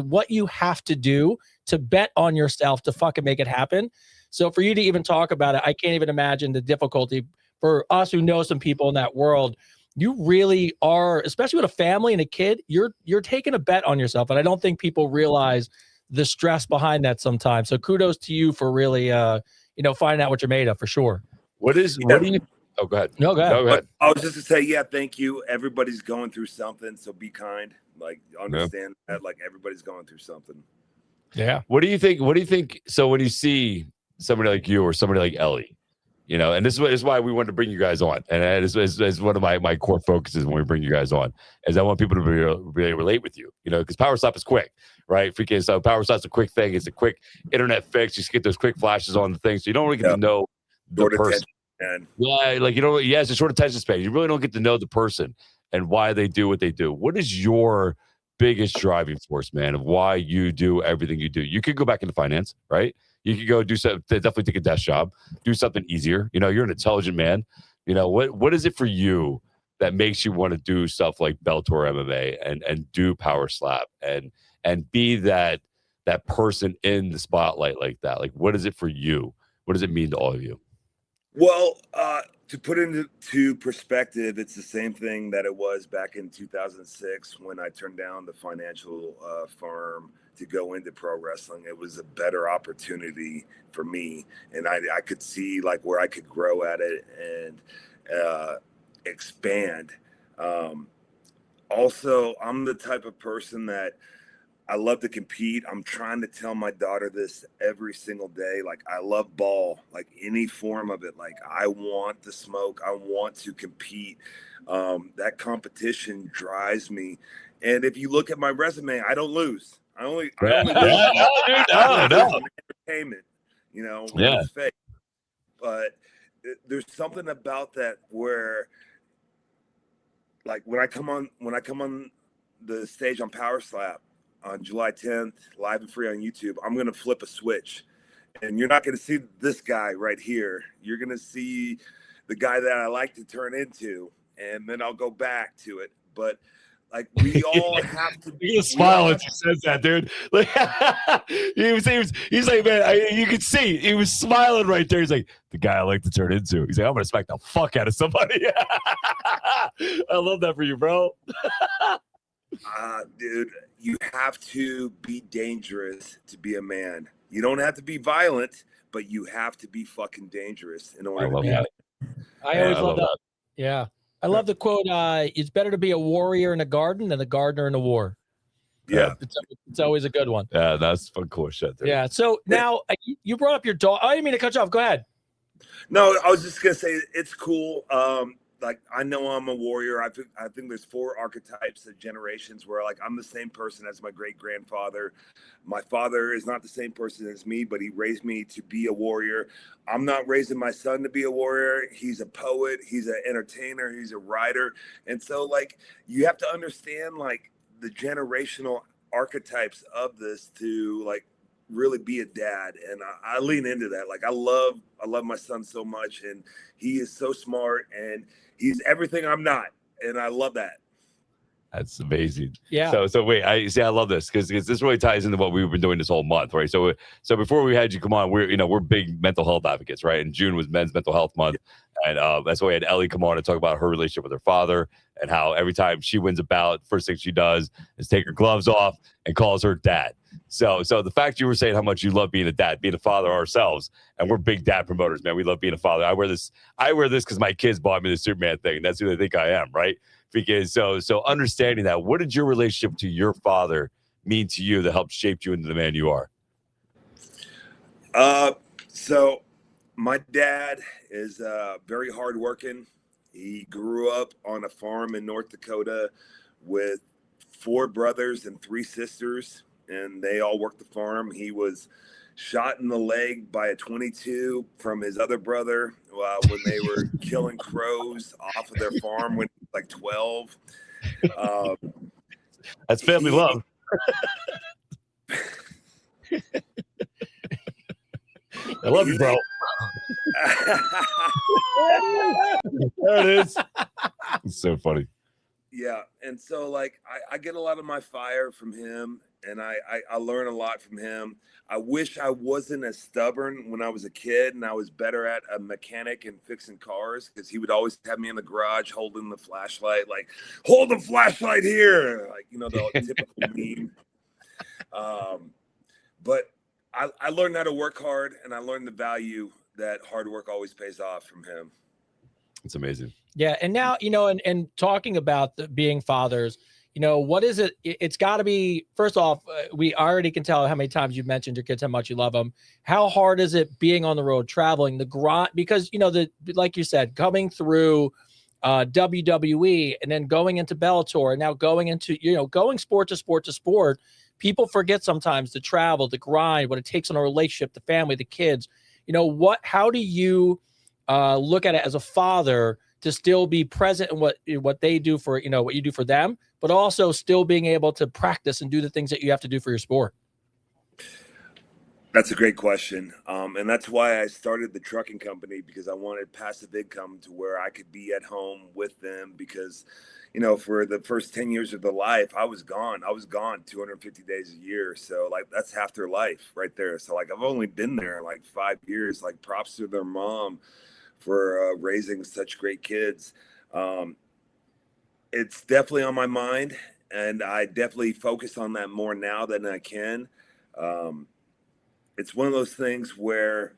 what you have to do to bet on yourself to fucking make it happen. So for you to even talk about it, I can't even imagine the difficulty for us who know some people in that world. You really are, especially with a family and a kid, you're taking a bet on yourself. And I don't think people realize the stress behind that sometimes. So kudos to you for really, finding out what you're made of for sure. What do you? Oh, go ahead. No, go ahead. I was just to say, thank you. Everybody's going through something, so be kind. Like, understand that, like, everybody's going through something. Yeah. What do you think? So when you see somebody like you or somebody like Ellie, and this is why we wanted to bring you guys on, and that is one of my core focuses when we bring you guys on, is I want people to really relate with you, because Power Slap is quick, right? So Power Slap's a quick thing. It's a quick internet fix. You just get those quick flashes on the thing, so you don't really get to know the person. It's a short attention span. You really don't get to know the person and why they do what they do. What is your biggest driving force, man, of why you do everything you do? You could go back into finance, right? You could go do something, definitely take a desk job, do something easier. You know, you're an intelligent man. You know, what is it for you that makes you want to do stuff like Bellator MMA and do Power Slap and be that person in the spotlight like that? Like, what is it for you? What does it mean to all of you? Well, to put into perspective, it's the same thing that it was back in 2006 when I turned down the financial firm to go into pro wrestling. It was a better opportunity for me, and I could see like where I could grow at it and expand. Also, I'm the type of person that I love to compete. I'm trying to tell my daughter this every single day. Like, I love ball, like any form of it. Like, I want the smoke. I want to compete. That competition drives me. And if you look at my resume, I don't lose. I only lose No. entertainment, you know, Yeah. it's fake. But there's something about that where, like, when I come on the stage on Power Slap on July 10th, live and free on YouTube, I'm going to flip a switch. And you're not going to see this guy right here. You're going to see the guy that I like to turn into, and then I'll go back to it. But, like, we all have to be. He smile as he says that, dude. Like, he's like, man, you can see he was smiling right there. He's like, the guy I like to turn into. He's like, I'm going to smack the fuck out of somebody. I love that for you, bro. Dude, you have to be dangerous to be a man. You don't have to be violent, but you have to be fucking dangerous in order to be. That. I always love that. Yeah. I love the quote, it's better to be a warrior in a garden than a gardener in a war. Yeah. It's always a good one. Yeah, that's fun, cool shit. Dude. Yeah. So now you brought up your dog. I didn't mean to cut you off. Go ahead. No, I was just going to say it's cool. Like, I know I'm a warrior. I think there's 4 archetypes of generations where, like, I'm the same person as my great-grandfather. My father is not the same person as me, but he raised me to be a warrior. I'm not raising my son to be a warrior. He's a poet. He's an entertainer. He's a writer. And so, like, you have to understand, like, the generational archetypes of this to, like, really be a dad. And I lean into that. Like, I love my son so much, and he is so smart, and he's everything I'm not, and I love that. That's amazing. Yeah. So wait, I love this because this really ties into what we've been doing this whole month, right? So before we had you come on, we're big mental health advocates, right? And June was Men's Mental Health Month, and that's why we had Ellie come on and talk about her relationship with her father and how every time she wins a bout, first thing she does is take her gloves off and calls her dad. So the fact you were saying how much you love being a dad, being a father ourselves, and we're big dad promoters, man. We love being a father. I wear this because my kids bought me the Superman thing, and that's who they think I am, right? Because so understanding that, what did your relationship to your father mean to you that helped shape you into the man you are? So my dad is very hardworking. He grew up on a farm in North Dakota with 4 brothers and 3 sisters, and they all worked the farm. He was shot in the leg by a .22 from his other brother when they were killing crows off of their farm when he was like 12. That's family love. I love you, bro. There it is. It's so funny. Yeah, and so, like, I get a lot of my fire from him, and I learn a lot from him. I wish I wasn't as stubborn when I was a kid and I was better at a mechanic and fixing cars, because he would always have me in the garage holding the flashlight, like, hold the flashlight here, like, you know, the typical meme. But I learned how to work hard, and I learned the value that hard work always pays off from him. It's amazing. Yeah. And now, and talking about being fathers, what is it? It's got to be, first off, we already can tell how many times you've mentioned your kids, how much you love them. How hard is it being on the road, traveling, the grind? Because, like you said, coming through WWE and then going into Bellator and now going into, going sport to sport to sport, people forget sometimes the travel, the grind, what it takes on a relationship, the family, the kids. How do you look at it as a father to still be present in what they do for, what you do for them, but also still being able to practice and do the things that you have to do for your sport? That's a great question. And that's why I started the trucking company, because I wanted passive income to where I could be at home with them, because, for the first 10 years of their life, I was gone 250 days a year. So like, that's half their life right there. So like, I've only been there like 5 years, like props to their mom for raising such great kids. It's definitely on my mind, and I definitely focus on that more now than I can. It's one of those things where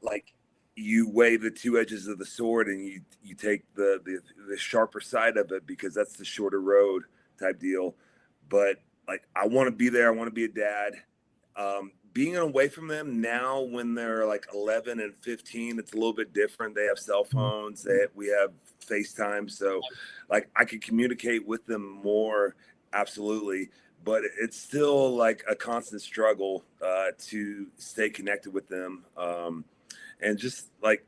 like you weigh the two edges of the sword, and you take the sharper side of it, because that's the shorter road type deal. But like, I want to be there. I want to be a dad. Being away from them now when they're like 11 and 15, it's a little bit different. They have cell phones. We have FaceTime. So like, I can communicate with them more. Absolutely. But it's still like a constant struggle to stay connected with them. And just like,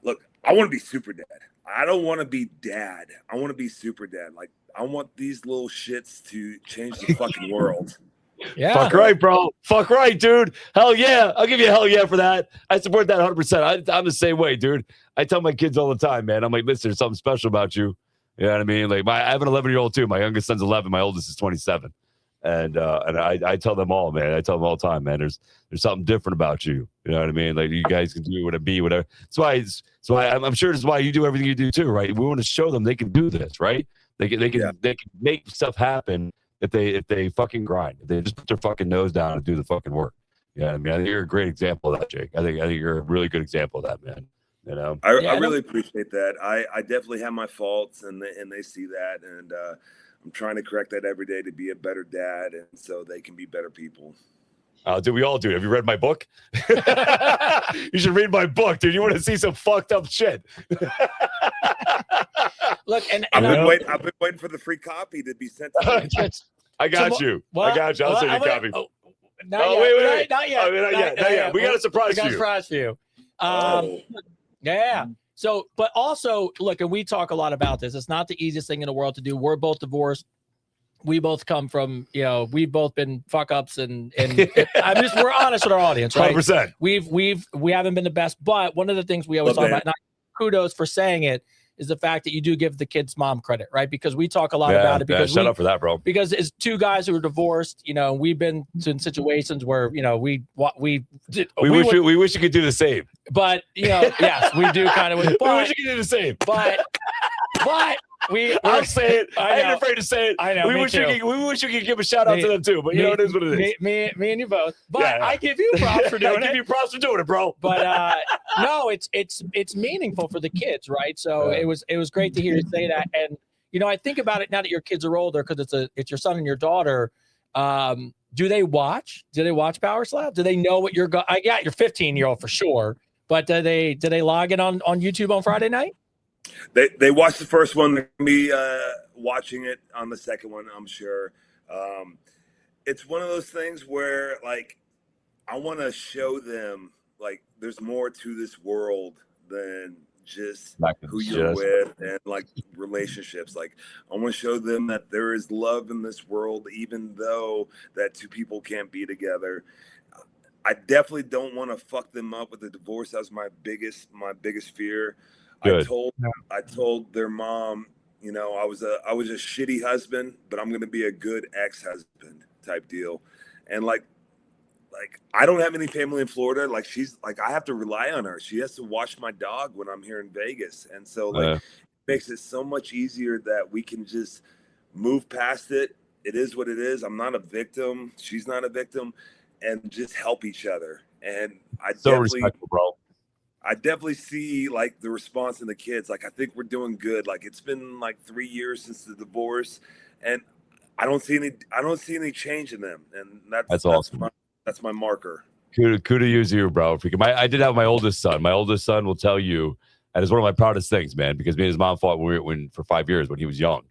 look, I want to be super dad. I don't want to be dad. I want to be super dad. Like, I want these little shits to change the fucking world. Yeah. Fuck right, bro. Fuck right, dude. Hell yeah. I'll give you a hell yeah for that. I support that 100%. I'm the same way, dude. I tell my kids all the time, man. I'm like, listen, there's something special about you. You know what I mean? Like, I have an 11-year-old too. My youngest son's 11. My oldest is 27. And I tell them all, man. I tell them all the time, man. There's something different about you. You know what I mean? Like, you guys can do whatever. That's why I'm sure it's why you do everything you do too, right? We want to show them they can do this, right? They can make stuff happen if they fucking grind. If they just put their fucking nose down and do the fucking work. Yeah, I mean, I think you're a great example of that, Jake. I think you're a really good example of that, man. You know, I really appreciate that. I definitely have my faults, and they see that, and I'm trying to correct that every day to be a better dad, and so they can be better people. Dude, we all do. Have you read my book? You should read my book, dude. You want to see some fucked up shit. Look, and I've been waiting for the free copy to be sent to me. I got you. What? I got you. I'll send you a copy. Wait. Not yet. We got a surprise for you. Yeah. So, but also, look, and we talk a lot about this. It's not the easiest thing in the world to do. We're both divorced. We both come from, we've both been fuck ups, and we're honest with our audience, right? 100%. We haven't been the best, but one of the things we always talk about, not kudos for saying it, is the fact that you do give the kid's mom credit, right? Because we talk a lot about it. Because shut up for that, bro. Because it's two guys who are divorced. We've been in situations where we wish you could do the same. But yes, we do kind of. We wish you could do the same. But I'll say it. I ain't afraid to say it. I know. We wish we could give a shout out to them too. But it is what it is. Me and you both. But I give you props for doing it. I give you props for doing it, bro. But no, it's meaningful for the kids, right? So it was great to hear you say that. And I think about it now that your kids are older, because it's your son and your daughter. Do they watch? Do they watch Power Slap? Do they know what you're I got your 15-year-old for sure. But do they log in on YouTube on Friday night? They watched the first one. They're gonna be watching it on the second one, I'm sure. It's one of those things where, like, I want to show them, like, there's more to this world than just who you're with and, like, relationships. Like, I want to show them that there is love in this world, even though that two people can't be together. I definitely don't want to fuck them up with a divorce. That was my biggest fear. Good. I told their mom, I was a shitty husband, but I'm gonna be a good ex-husband type deal. And like I don't have any family in Florida. Like, she's like, I have to rely on her. She has to watch my dog when I'm here in Vegas. And so it makes it so much easier that we can just move past it. It is what it is. I'm not a victim. She's not a victim, and just help each other. And I respectful, bro. I definitely see, like, the response in the kids. Like, I think we're doing good. Like, it's been like 3 years since the divorce, and I don't see any change in them. And that's awesome. That's my marker. Kudos to you, bro. I did have my oldest son. My oldest son will tell you, and it's one of my proudest things, man, because me and his mom fought for 5 years when he was young,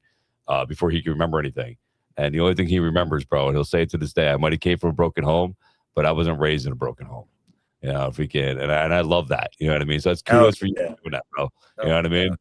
before he could remember anything. And the only thing he remembers, bro, and he'll say it to this day, I might have came from a broken home, but I wasn't raised in a broken home. If we can, and I love that. You know what I mean? So that's kudos for you doing that, bro. You know what I mean?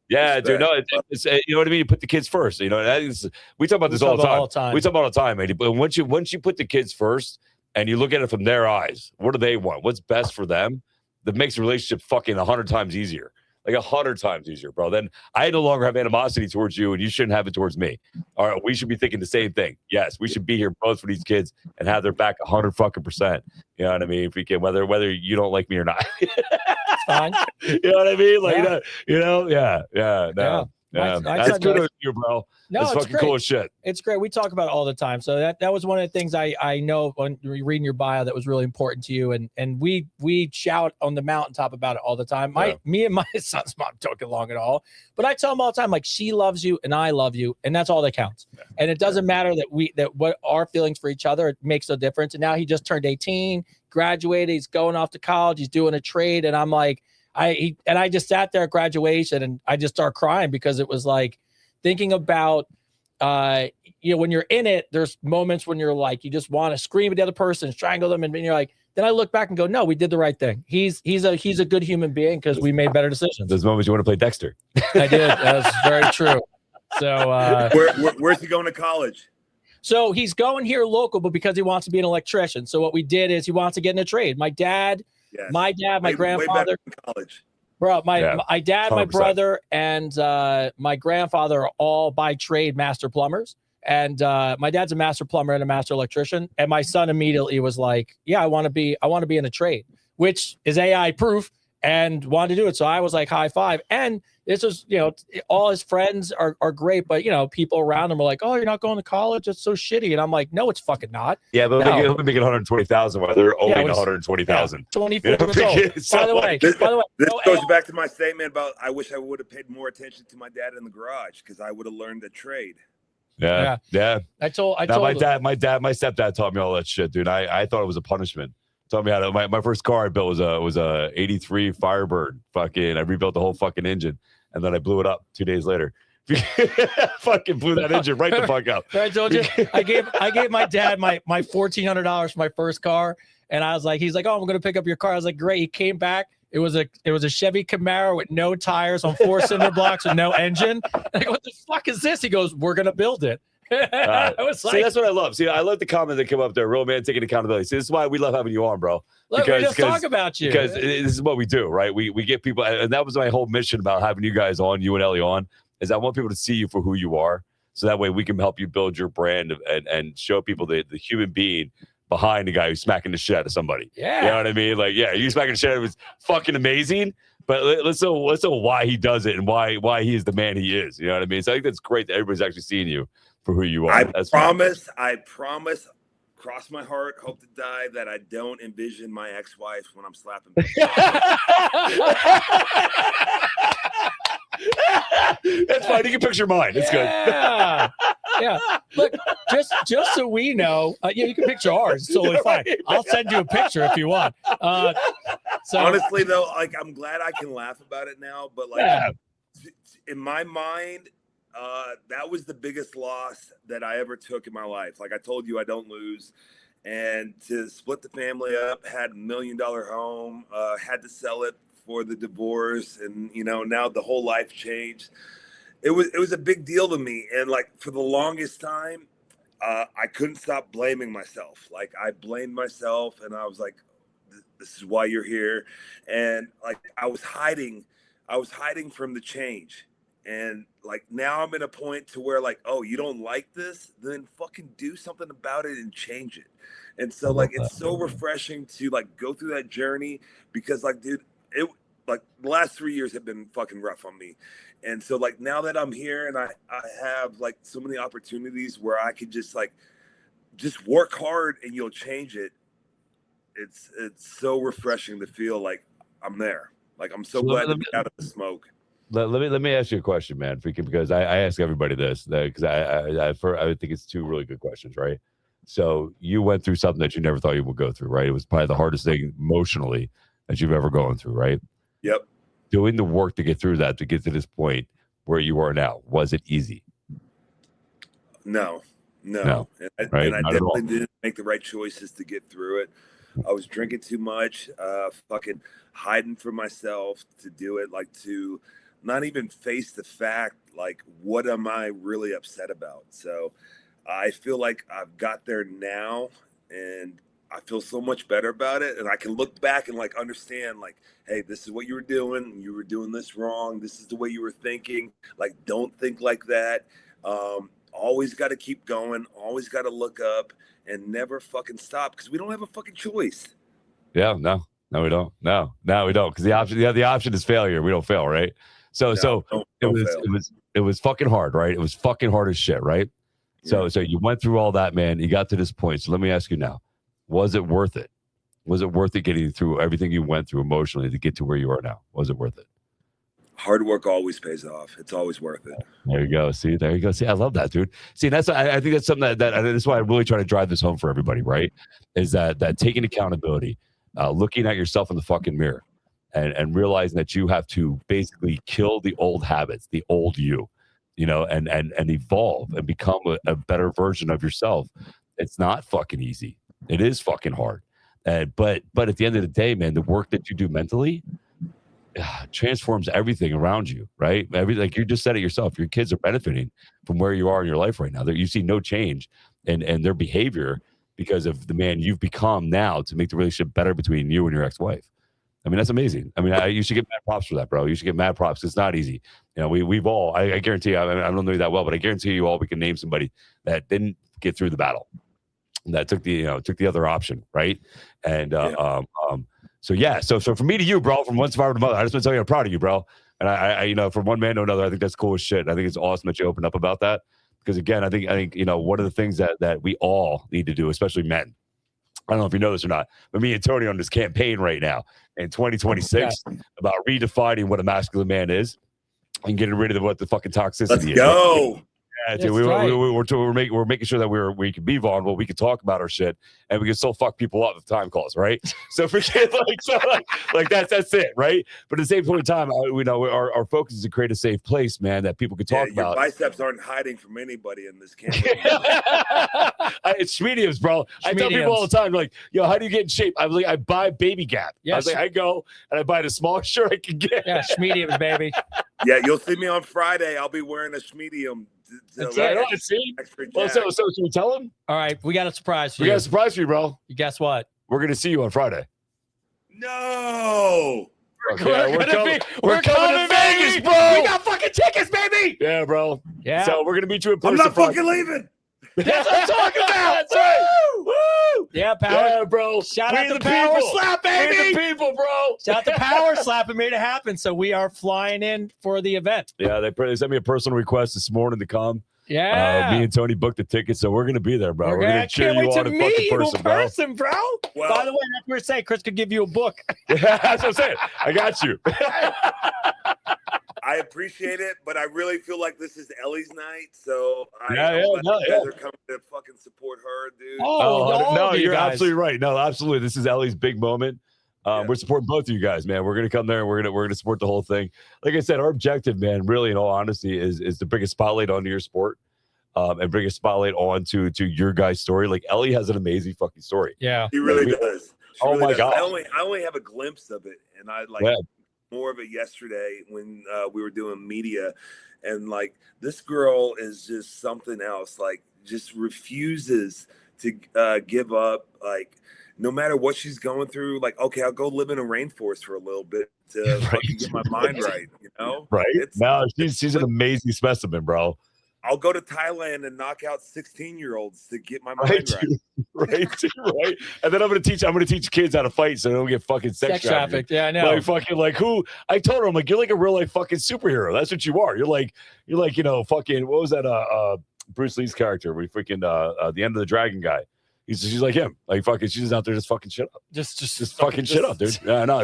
Yeah, Respect. dude. No, it's you know what I mean. You put the kids first. You know, we talk about this all the time. We talk about all the time, man. But once you put the kids first and you look at it from their eyes, what do they want? What's best for them? That makes the relationship fucking 100 times easier. Like 100 times easier, bro. Then I no longer have animosity towards you, and you shouldn't have it towards me. All right, we should be thinking the same thing. Yes, we should be here both for these kids and have their back 100%. You know what I mean? If we can, whether you don't like me or not, It's fine. You know what I mean? Like Yeah. That's good of you, bro. No, that's it's fucking great. cool as shit. It's great. We talk about it all the time. So that was one of the things I know when reading your bio that was really important to you. And we shout on the mountaintop about it all the time. Me and my son's mom don't get along at all. But I tell him all the time, like, she loves you and I love you, and that's all that counts. Yeah. And it doesn't matter that what our feelings for each other, it makes no difference. And now he just turned 18, graduated, he's going off to college, he's doing a trade, and I'm like, I just sat there at graduation and I just started crying because it was like thinking about, when you're in it, there's moments when you're like, you just want to scream at the other person, strangle them. And you're like, then I look back and go, no, we did the right thing. He's a good human being because we made better decisions. Those moments you want to play Dexter. I did. That's very true. So where's he going to college? So he's going here local, but because he wants to be an electrician. So what we did is he wants to get in a trade. My dad, my grandfather, college. Bro, my dad, 100%. My brother, and my grandfather are all by trade master plumbers. And my dad's a master plumber and a master electrician. And my son immediately was like, yeah, I want to be in a trade, which is AI proof, and wanted to do it. So I was like, high five. And this was, all his friends are great, but people around him are like, oh, you're not going to college? It's so shitty. And I'm like, no, it's fucking not. Yeah, but no. Make it 120,000 while they're owing 120,000. 24 years old. By the way, this goes back to my statement about I wish I would have paid more attention to my dad in the garage because I would have learned a trade. Yeah. I told my stepdad taught me all that shit, dude. I thought it was a punishment. Taught me how to. My first car I built was a '83 Firebird. Fucking, I rebuilt the whole fucking engine, and then I blew it up 2 days later. Fucking blew that engine right the fuck up. I told you, I gave my dad my $1,400 for my first car, and I was like, he's like, oh, I'm gonna pick up your car. I was like, great. He came back. It was a Chevy Camaro with no tires on 4 cinder blocks with no engine. I go, what the fuck is this? He goes, we're gonna build it. I was like, see, that's what I love. See, I love the comment that came up there. Real man taking accountability. See, this is why we love having you on, bro. Look, we just talk about you. Because this is what we do, right? We get people, and that was my whole mission about having you guys on, you and Ellie on, is I want people to see you for who you are. So that way we can help you build your brand and show people the human being behind the guy who's smacking the shit out of somebody. Yeah. You know what I mean? Like, yeah, you smacking the shit out of was fucking amazing. But let's know why he does it and why he is the man he is. You know what I mean? So I think that's great that everybody's actually seeing you for who you are. I promise, cross my heart, hope to die, that I don't envision my ex-wife when I'm slapping. That's fine. You can picture mine. It's good. Yeah. Look, just so we know, you can picture ours. It's totally fine. I'll send you a picture if you want. So honestly, though, like, I'm glad I can laugh about it now, but like in my mind, that was the biggest loss that I ever took in my life. Like I told you, I don't lose. And to split the family up, had $1 million home, had to sell it for the divorce, and now the whole life changed. It was a big deal to me, and like for the longest time, I couldn't stop blaming myself. Like I blamed myself, and I was like, "This is why you're here," and like I was hiding from the change. And like now I'm in a point to where like, oh, you don't like this? Then fucking do something about it and change it. And so like it's so refreshing to like go through that journey, because like, dude, like the last 3 years have been fucking rough on me. And so like now that I'm here and I have like so many opportunities where I could just work hard and you'll change it. It's so refreshing to feel like I'm there. Like I'm so glad to be out of the smoke. Let me ask you a question, man, because I ask everybody this, because I think it's two really good questions, right? So you went through something that you never thought you would go through, right? It was probably the hardest thing emotionally that you've ever gone through, right? Yep. Doing the work to get through that, to get to this point where you are now, was it easy? No. Right? And I definitely didn't make the right choices to get through it. I was drinking too much, fucking hiding from myself to do it, like to not even face the fact, like, what am I really upset about? So I feel like I've got there now, and I feel so much better about it. And I can look back and like understand, like, hey, this is what you were doing. You were doing this wrong. This is the way you were thinking. Like, don't think like that. Always got to keep going. Always got to look up and never fucking stop, because we don't have a fucking choice. Yeah, no, we don't. No, we don't. Because the option is failure. We don't fail, right? So it was fucking hard, right? It was fucking hard as shit, right? Yeah. So you went through all that, man. You got to this point. So let me ask you now, was it worth it? Was it worth it getting you through everything you went through emotionally to get to where you are now? Was it worth it? Hard work always pays off. It's always worth it. There you go. See, there you go. See, I love that, dude. See, that's I think that's something that's why I really try to drive this home for everybody, right? Is that taking accountability, looking at yourself in the fucking mirror, and realizing that you have to basically kill the old habits, the old you, and evolve and become a better version of yourself. It's not fucking easy. It is fucking hard. But at the end of the day, man, the work that you do mentally transforms everything around you, right? Like you just said it yourself, your kids are benefiting from where you are in your life right now. You see no change in their behavior because of the man you've become now to make the relationship better between you and your ex-wife. I mean, that's amazing. I mean, you should get mad props for that, bro. You should get mad props. It's not easy. We've all, I guarantee you, I don't know you that well, but I guarantee you all, we can name somebody that didn't get through the battle, that took the other option, right? And So for me to you, bro, from one survivor to mother, I just want to tell you I'm proud of you, bro. And I from one man to another, I think that's cool as shit. I think it's awesome that you opened up about that, because again, I think one of the things that we all need to do, especially men. I don't know if you know this or not, but me and Tony on this campaign right now in 2026 about redefining what a masculine man is and getting rid of what the fucking toxicity is. Let's go. Yeah, dude, we're making sure that we can be vulnerable, we can talk about our shit, and we can still fuck people up if time calls, right? So forget that's it, right? But at the same point in time, our focus is to create a safe place, man, that people can talk about. Your biceps aren't hiding from anybody in this campaign. It's mediums, bro. I tell people all the time, like, yo, how do you get in shape? I was like, I buy Baby Gap. Yes. I was like, I go and I buy the smallest shirt I can get. Yeah, mediums, baby. Yeah, you'll see me on Friday. I'll be wearing a medium. That's right. See? Well, so should we tell him? All right, we got a surprise for you. We got a surprise for you, bro. Guess what? We're going to see you on Friday. No. Okay, we're coming to Vegas, bro. We got fucking tickets, baby. Yeah, bro. Yeah. So we're going to meet you in person. I'm not fucking leaving. That's what I'm talking about. That's right. Woo! Yeah, Power. Yeah, bro. Shout out to Power Slap, baby. We the people, bro. Shout out to Power Slap. It made it happen. So we are flying in for the event. Yeah, they sent me a personal request this morning to come. Yeah. Me and Tony booked the tickets, so we're going to be there, bro. We're going to cheer you on in fucking person, bro. Well, by the way, that's what we're saying. Chris could give you a book. That's what I'm saying. I got you. I appreciate it, but I really feel like this is Ellie's night, so you guys are coming to fucking support her, dude. No, you're absolutely right. No, absolutely. This is Ellie's big moment. We're supporting both of you guys, man. We're gonna come there and we're gonna support the whole thing. Like I said, our objective, man, really, in all honesty, is to bring a spotlight onto your sport, and bring a spotlight onto your guys' story. Like Ellie has an amazing fucking story. Yeah, he really does. My god, I only have a glimpse of it, and I like more of it yesterday when we were doing media, and like this girl is just something else. Like, just refuses to give up. Like, no matter what she's going through, like, okay, I'll go live in a rainforest for a little bit to fucking get my mind right, Right. No, she's an amazing specimen, bro. I'll go to Thailand and knock out 16-year-olds to get my mind right. Right. And then I'm gonna teach kids how to fight so they don't get fucking sex trafficked. Yeah, I know. Like who? I told her, I'm like, you're like a real life fucking superhero. That's what you are. You're like fucking, what was that Bruce Lee's character? We freaking the End of the Dragon guy. She's like him. Like fucking, she's out there just fucking shit up. Just fucking shit up, dude. Yeah, no,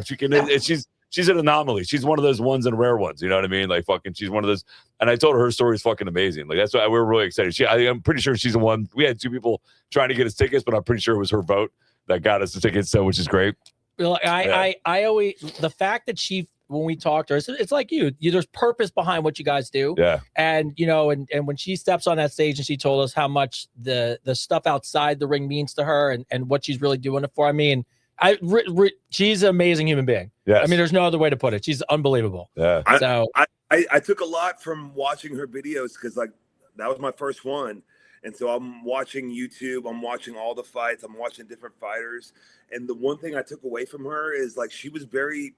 she's an anomaly. She's one of those ones and rare ones. You know what I mean? Like fucking, she's one of those. And I told her story is fucking amazing. Like that's why we're really excited. I'm pretty sure she's the one. We had two people trying to get us tickets, but I'm pretty sure it was her vote that got us the tickets. So, which is great. Well, I always, the fact that when we talked to her, it's like there's purpose behind what you guys do. Yeah. And, and when she steps on that stage and she told us how much the stuff outside the ring means to her and what she's really doing it for. I mean, she's an amazing human being. Yeah. I mean, there's no other way to put it. She's unbelievable. Yeah. I took a lot from watching her videos because like that was my first one. And so I'm watching YouTube, I'm watching all the fights, I'm watching different fighters. And the one thing I took away from her is like she was very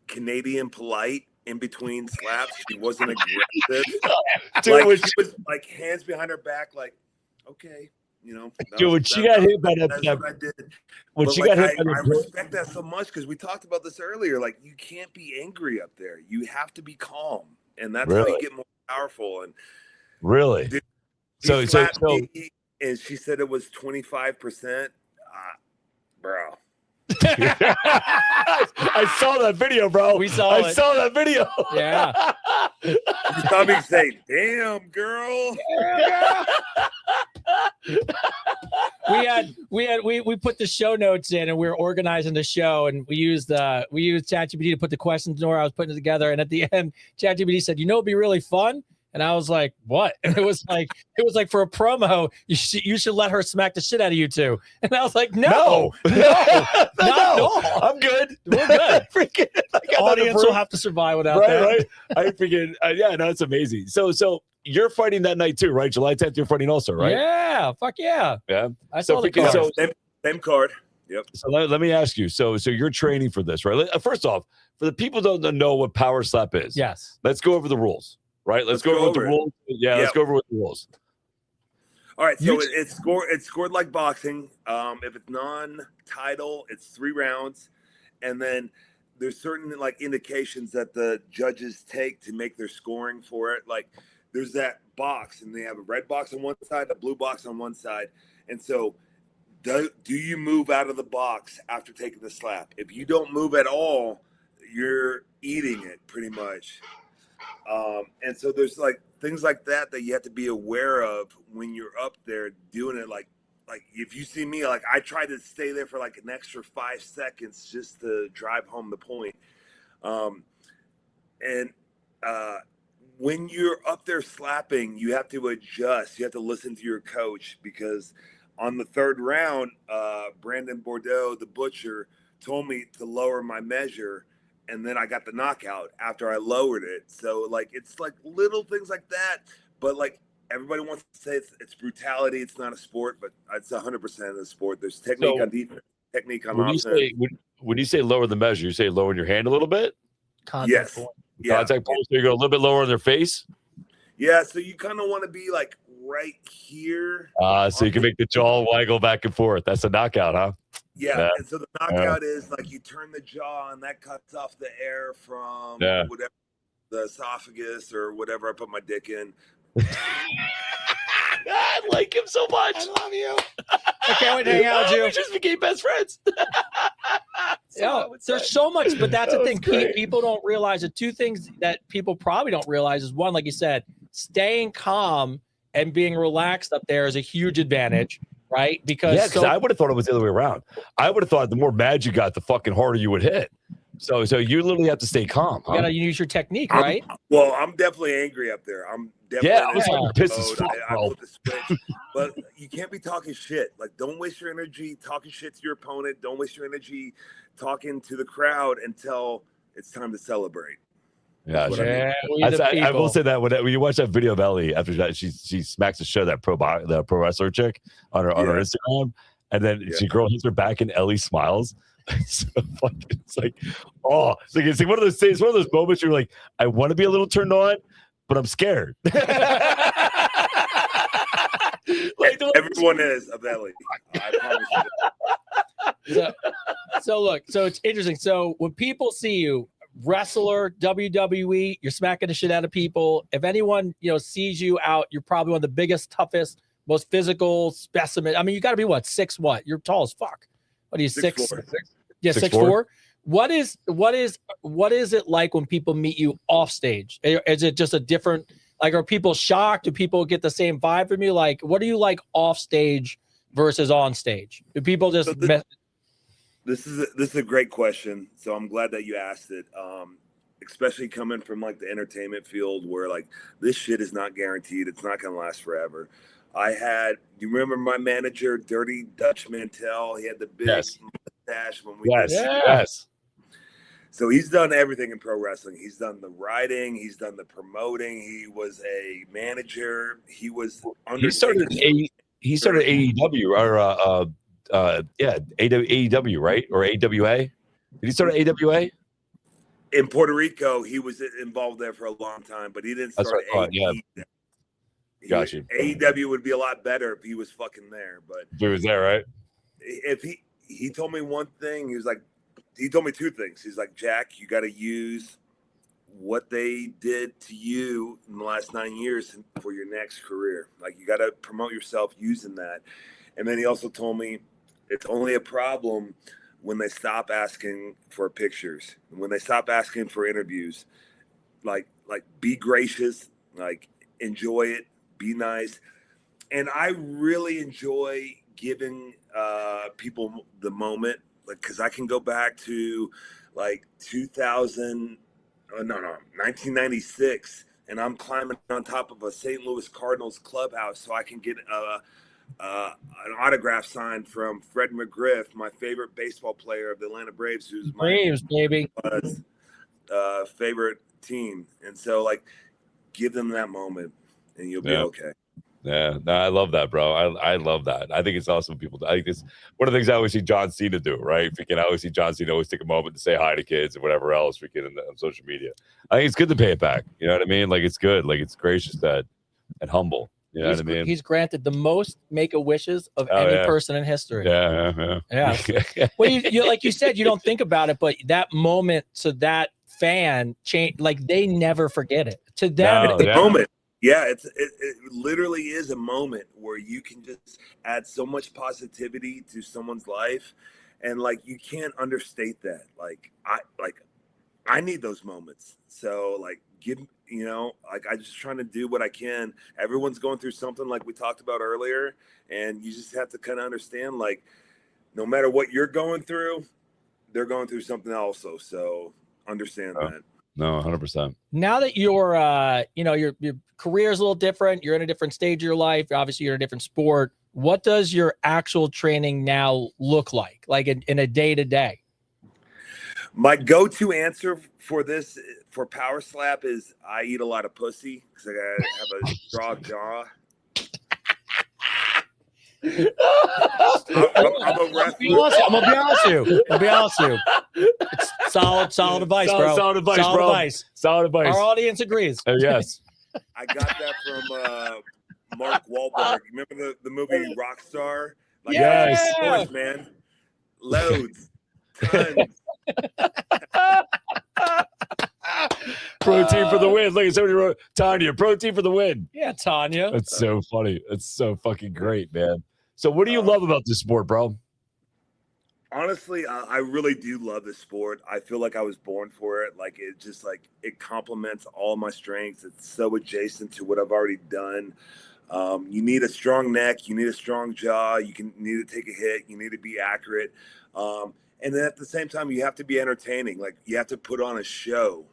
Canadian polite in between slaps. She wasn't aggressive. Dude, like she was like hands behind her back, like, okay, you know. Dude, when she got hit by that's what I did. When But she like, got hit by I respect that so much because we talked about this earlier. Like you can't be angry up there. You have to be calm. And that's how you get more powerful. And really? Dude, So me, and she said it was 25%. Bro. I saw that video, bro. We saw it. I saw that video. Yeah. You saw me say, damn, girl. We put the show notes in and we were organizing the show and we used ChatGPT to put the questions in where I was putting it together. And at the end, ChatGPT said, you know, it'd be really fun. And I was like, what? And it was like for a promo, you should let her smack the shit out of you two. And I was like, no, not at all. I'm good. We're good. Freaking, Audience will have to survive without that. Right. I freaking, yeah, no, it's amazing. So you're fighting that night too, right? July 10th, you're fighting also, right? Yeah, fuck yeah. Yeah. I saw the card. So, same card. Yep. So let me ask you. So you're training for this, right? First off, for the people who don't know what Power Slap is, yes. Let's go over the rules, right? Let's go over the rules. Yeah, let's go over the rules. All right, so it's scored like boxing. If it's non-title, it's 3 rounds, and then there's certain like indications that the judges take to make their scoring for it. Like there's that box, and they have a red box on one side, a blue box on one side, and so do you move out of the box after taking the slap? If you don't move at all, you're eating it pretty much. And so there's like things like that you have to be aware of when you're up there doing it. Like if you see me, like I try to stay there for like an extra 5 seconds just to drive home the point. When you're up there slapping, you have to adjust. You have to listen to your coach because on the 3rd round, Brandon Bordeaux, the butcher, told me to lower my measure. And then I got the knockout after I lowered it. So like, it's like little things like that, but like everybody wants to say it's brutality. It's not a sport, but it's 100% of the sport. There's technique on defense, technique on offense. When you say lower the measure, you say lowering your hand a little bit? Contact point. Yeah. Contact point, so you go a little bit lower on their face? Yeah, so you kind of want to be like right here. So you can make the jaw waggle back and forth. That's a knockout, huh? Yeah, and so the knockout is like you turn the jaw and that cuts off the air from whatever, the esophagus or whatever I put my dick in. I like him so much. I love you. I can't wait to hang out with you. We just became best friends. There's so much, but that's the thing. People don't realize the 2 things that people probably don't realize is one, like you said, staying calm and being relaxed up there is a huge advantage. Right? Because I would have thought it was the other way around. I would have thought the more mad you got, the fucking harder you would hit. So you literally have to stay calm. You gotta use your technique, right? I'm definitely angry up there. I'm definitely I was like pissed as fuck, bro. I put the switch, but you can't be talking shit. Like, don't waste your energy talking shit to your opponent. Don't waste your energy talking to the crowd until it's time to celebrate. Yeah, I will say that when you watch that video of Ellie after that, she smacks the show that pro wrestler chick on her Instagram, and then she girl hits her back and Ellie smiles. It's like it's like one of those things, one of those moments you're like, I want to be a little turned on, but I'm scared. Like everyone is of Ellie. I promise you. So it's interesting. So when people see you, wrestler, WWE, you're smacking the shit out of people. If anyone sees you out, you're probably one of the biggest, toughest, most physical specimen. I mean, you got to be 6 what? You're tall as fuck. What are you 6'4"? Yeah, 6'4". What is it like when people meet you off stage? Is it just a different? Like, are people shocked? Do people get the same vibe from you? Like, what are you like off stage versus on stage? Do people just? This is a great question. So I'm glad that you asked it. Especially coming from like the entertainment field where like this shit is not guaranteed. It's not going to last forever. You remember my manager, Dirty Dutch Mantel? He had the big mustache when we Yes. So he's done everything in pro wrestling. He's done the writing. He's done the promoting. He was a manager. He was He started AEW or AEW, right? Or AWA? Did he start at AWA? In Puerto Rico, he was involved there for a long time, but he didn't start AEW. Gotcha. AEW would be a lot better if he was fucking there. But If he was there, right? If he told me one thing, he told me two things. He's like, Jack, you got to use what they did to you in the last 9 years for your next career. Like, you got to promote yourself using that. And then he also told me it's only a problem when they stop asking for pictures, when they stop asking for interviews. Like be gracious, like enjoy it, be nice. And I really enjoy giving people the moment, like, because I can go back to like 1996, and I'm climbing on top of a St. Louis Cardinals clubhouse so I can get an autograph signed from Fred McGriff, my favorite baseball player of the Atlanta Braves, who's my Braves, baby. Favorite team. And so, like, give them that moment, and you'll be okay. Yeah, no, I love that, bro. I love that. I think it's awesome. People, I think it's one of the things I always see John Cena do, right? I always see John Cena always take a moment to say hi to kids and whatever else on social media. I think it's good to pay it back. You know what I mean? Like, it's good. Like, it's gracious and humble. You know what I mean? He's granted the most make-a-wishes of any person in history. Yeah. Well, you like you said, you don't think about it, but that moment to that fan change, like, they never forget it. To them, moment. Yeah, it literally is a moment where you can just add so much positivity to someone's life, and like, you can't understate that. I need those moments. So like, I just trying to do what I can. Everyone's going through something, like we talked about earlier, and you just have to kind of understand, like, no matter what you're going through, they're going through something also. So understand that. No, 100%. Now that your career is a little different, you're in a different stage of your life. Obviously, you're in a different sport. What does your actual training now look like in a day-to-day? My go-to answer for Power Slap is I eat a lot of pussy because I have a strong jaw. I'm a wrestler. I'm gonna be honest with you. It's solid advice, bro. Solid advice. Our audience agrees. Yes. I got that from Mark Wahlberg. Remember the movie Rockstar? Like, yes. Of course, man. Loads. Tons. Protein for the win. Look at somebody wrote, Tanya, protein for the win. Yeah, Tanya. That's so funny. That's so fucking great, man. So what do you love about this sport, bro? Honestly, I really do love this sport. I feel like I was born for it. Like, it complements all my strengths. It's so adjacent to what I've already done. You need a strong neck. You need a strong jaw. You need to take a hit. You need to be accurate. And then at the same time, you have to be entertaining. Like, you have to put on a show.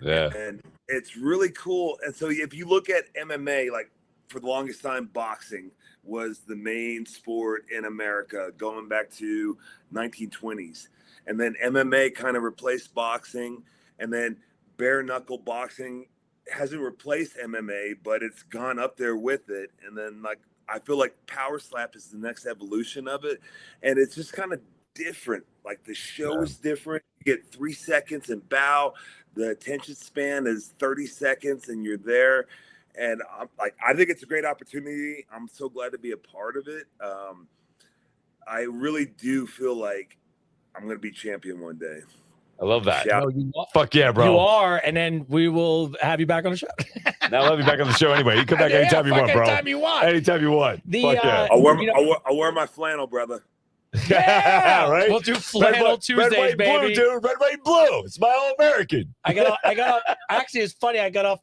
Yeah. And it's really cool. And so if you look at MMA, like, for the longest time, boxing was the main sport in America going back to 1920s. And then MMA kind of replaced boxing. And then bare knuckle boxing hasn't replaced MMA, but it's gone up there with it. And then, like, I feel like Power Slap is the next evolution of it. And it's just kind of different. Like, the show is different. You get 3 seconds and bow. The attention span is 30 seconds and you're there. And I think it's a great opportunity. I'm so glad to be a part of it. I really do feel like I'm going to be champion one day. I love that. No, fuck yeah, bro. You are, and then we will have you back on the show. Now we'll have you back on the show anyway. You come back anytime you want, bro. Anytime you want. Anytime you want. Fuck yeah. I'll wear my flannel, brother. Yeah, right. We'll do flannel Tuesdays, red, white, baby. Blue, dude. Red, white, blue. It's my All-American. I got off. Actually, it's funny. I got off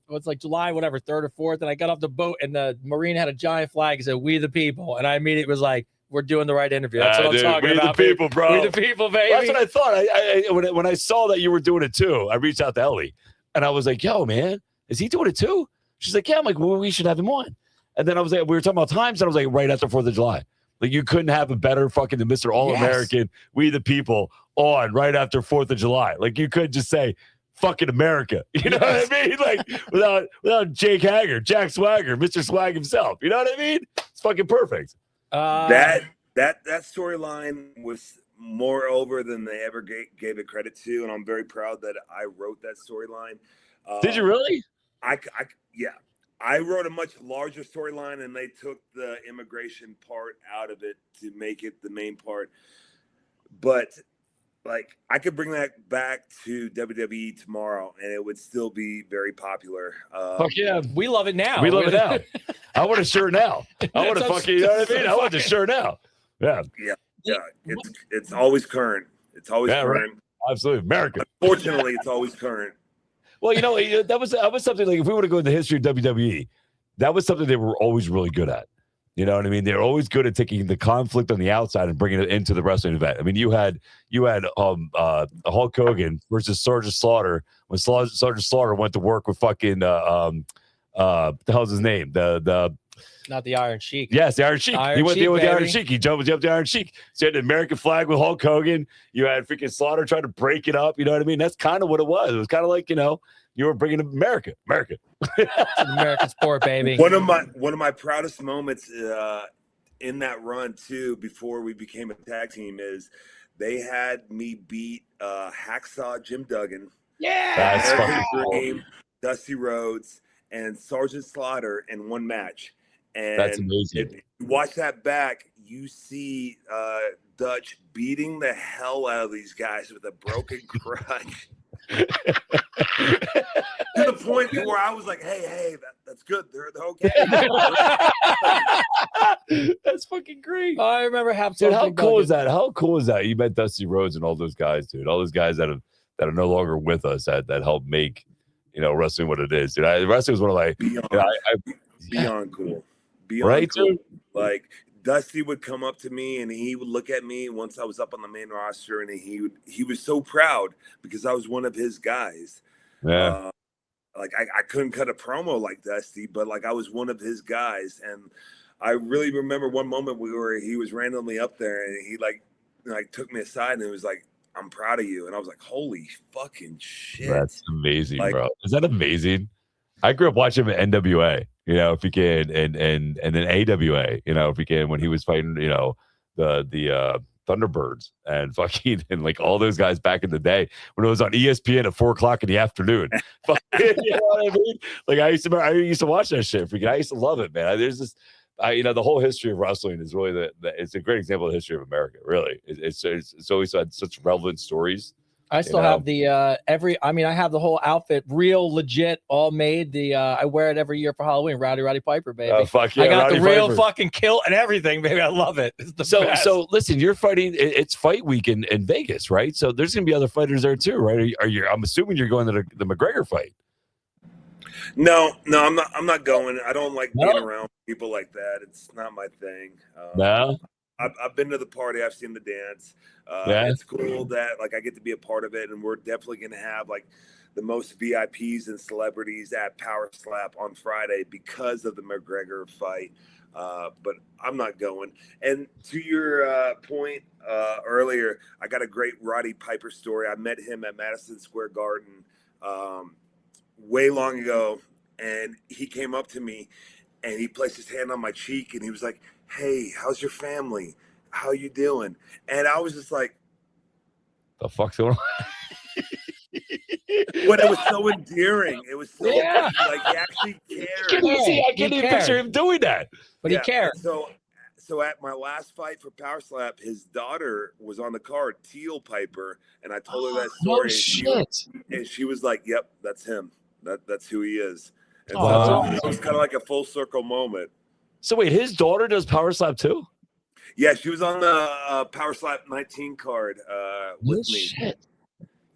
what's like July, whatever, 3rd or 4th, and I got off the boat, and the Marine had a giant flag that said "We the People," and I immediately was like, "We're doing the right interview." That's what I'm talking about. We the people, bro. We the people, baby. Well, that's what I thought. When I saw that you were doing it too, I reached out to Ellie, and I was like, "Yo, man, is he doing it too?" She's like, "Yeah." I'm like, "Well, we should have him on." And then I was like, we were talking about times, and I was like, right after 4th of July. Like, you couldn't have a better fucking than Mr. All-American, We the People, on right after 4th of July. Like you could just say, fucking America. You know what I mean? Like without Jake Hager, Jack Swagger, Mr. Swag himself. You know what I mean? It's fucking perfect. That storyline was more over than they ever gave it credit to, and I'm very proud that I wrote that storyline. Did you really? Yeah. I wrote a much larger storyline, and they took the immigration part out of it to make it the main part. But like, I could bring that back to WWE tomorrow, and it would still be very popular. Fuck yeah, we love it now. We love it now. I want a shirt now. I want to fucking, you know what I mean? I want the shirt now. Yeah. It's always current. It's always current. Right. Absolutely, America. Unfortunately, it's always current. Well, you know, that was something like, if we were to go in the history of WWE, that was something they were always really good at. You know what I mean? They're always good at taking the conflict on the outside and bringing it into the wrestling event. I mean, you had Hulk Hogan versus Sergeant Slaughter when Sergeant Slaughter went to work with fucking what the hell's his name? Not the Iron Sheik. Yes, the Iron Sheik. He went there with the Iron Sheik. He jumped the Iron Sheik. So you had the American flag with Hulk Hogan. You had freaking Slaughter trying to break it up. You know what I mean? That's kind of what it was. It was kind of like, you know, you were bringing America. It's an American sport, baby. One of my proudest moments in that run too, before we became a tag team, is they had me beat Hacksaw Jim Duggan, that's fucking cool. Dusty Rhodes, and Sergeant Slaughter in one match. And that's amazing. If you watch that back, you see Dutch beating the hell out of these guys with a broken crutch. To the point where I was like, hey, that's good. They're okay. That's fucking great. I remember dude, how cool is that? How cool is that? You met Dusty Rhodes and all those guys, dude. All those guys that are no longer with us that helped make, you know, wrestling what it is. Dude, wrestling was one of my beyond cool. Right, cool. dude? Like, Dusty would come up to me and he would look at me once I was up on the main roster, and he was so proud because I was one of his guys. Yeah. Like I couldn't cut a promo like Dusty, but like I was one of his guys. And I really remember one moment where he was randomly up there and he like took me aside and it was like, "I'm proud of you." And I was like, "Holy fucking shit." That's amazing, like, bro. Is that amazing? I grew up watching him at NWA, you know, if he can, and then AWA, you know, if he can, when he was fighting, you know, the Thunderbirds and fucking and like all those guys back in the day when it was on ESPN at 4:00 in the afternoon. You know what I mean? Like I used to watch that shit. Freaking, I used to love it, man. There's this, you know, the whole history of wrestling is really it's a great example of the history of America. Really, it's always had such relevant stories. I still have the I have the whole outfit, real legit, all made. I wear it every year for Halloween. Rowdy Roddy Piper, baby. Oh, fuck yeah, I got Rowdy the real Piper. fucking kilt and everything, baby. I love it. It's the best. So listen, you're fighting. It's fight week in Vegas, right? So there's gonna be other fighters there too, right? Are you? I'm assuming you're going to the McGregor fight. No, I'm not going. I don't like being around people like that. It's not my thing. No. I've been to the party. I've seen the dance. It's cool that like I get to be a part of it, and we're definitely going to have like the most VIPs and celebrities at Power Slap on Friday because of the McGregor fight. But I'm not going. And to your point earlier, I got a great Roddy Piper story. I met him at Madison Square Garden way long ago, and he came up to me and he placed his hand on my cheek and he was like, "Hey, how's your family? How you doing?" And I was just like, "The fuck's going on?" But it was so endearing. It was so like he actually cared. I can't even picture him doing that. But he cared. So at my last fight for Power Slap, his daughter was on the card, Teal Piper, and I told her that story. And she was like, "Yep, that's him. That's who he is." And so it was kind of like a full circle moment. So wait, his daughter does Power Slap too? Yeah, she was on the Power Slap 19 card with me. Shit.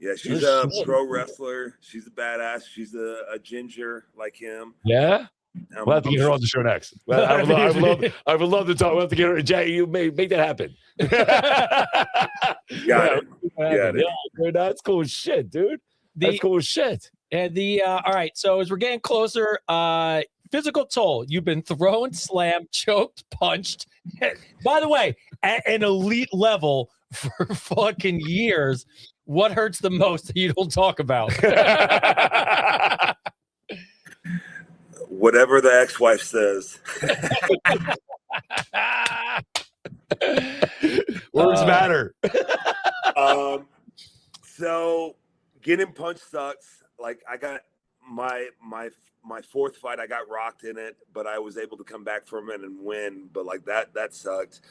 Yeah, she's a pro wrestler. She's a badass. She's a ginger like him. Yeah. We'll have to get her on the show next. I would love to talk. We'll have to get her. Jay, you make that happen. Got it. Yeah, dude, that's cool as shit, dude. That's cool as shit. And all right. So as we're getting closer, physical toll. You've been thrown, slammed, choked, punched. By the way, at an elite level for fucking years. What hurts the most that you don't talk about? Whatever the ex-wife says. Words matter. So getting punched sucks. Like I got my fourth fight, I got rocked in it, but I was able to come back from it and win. But like that sucked.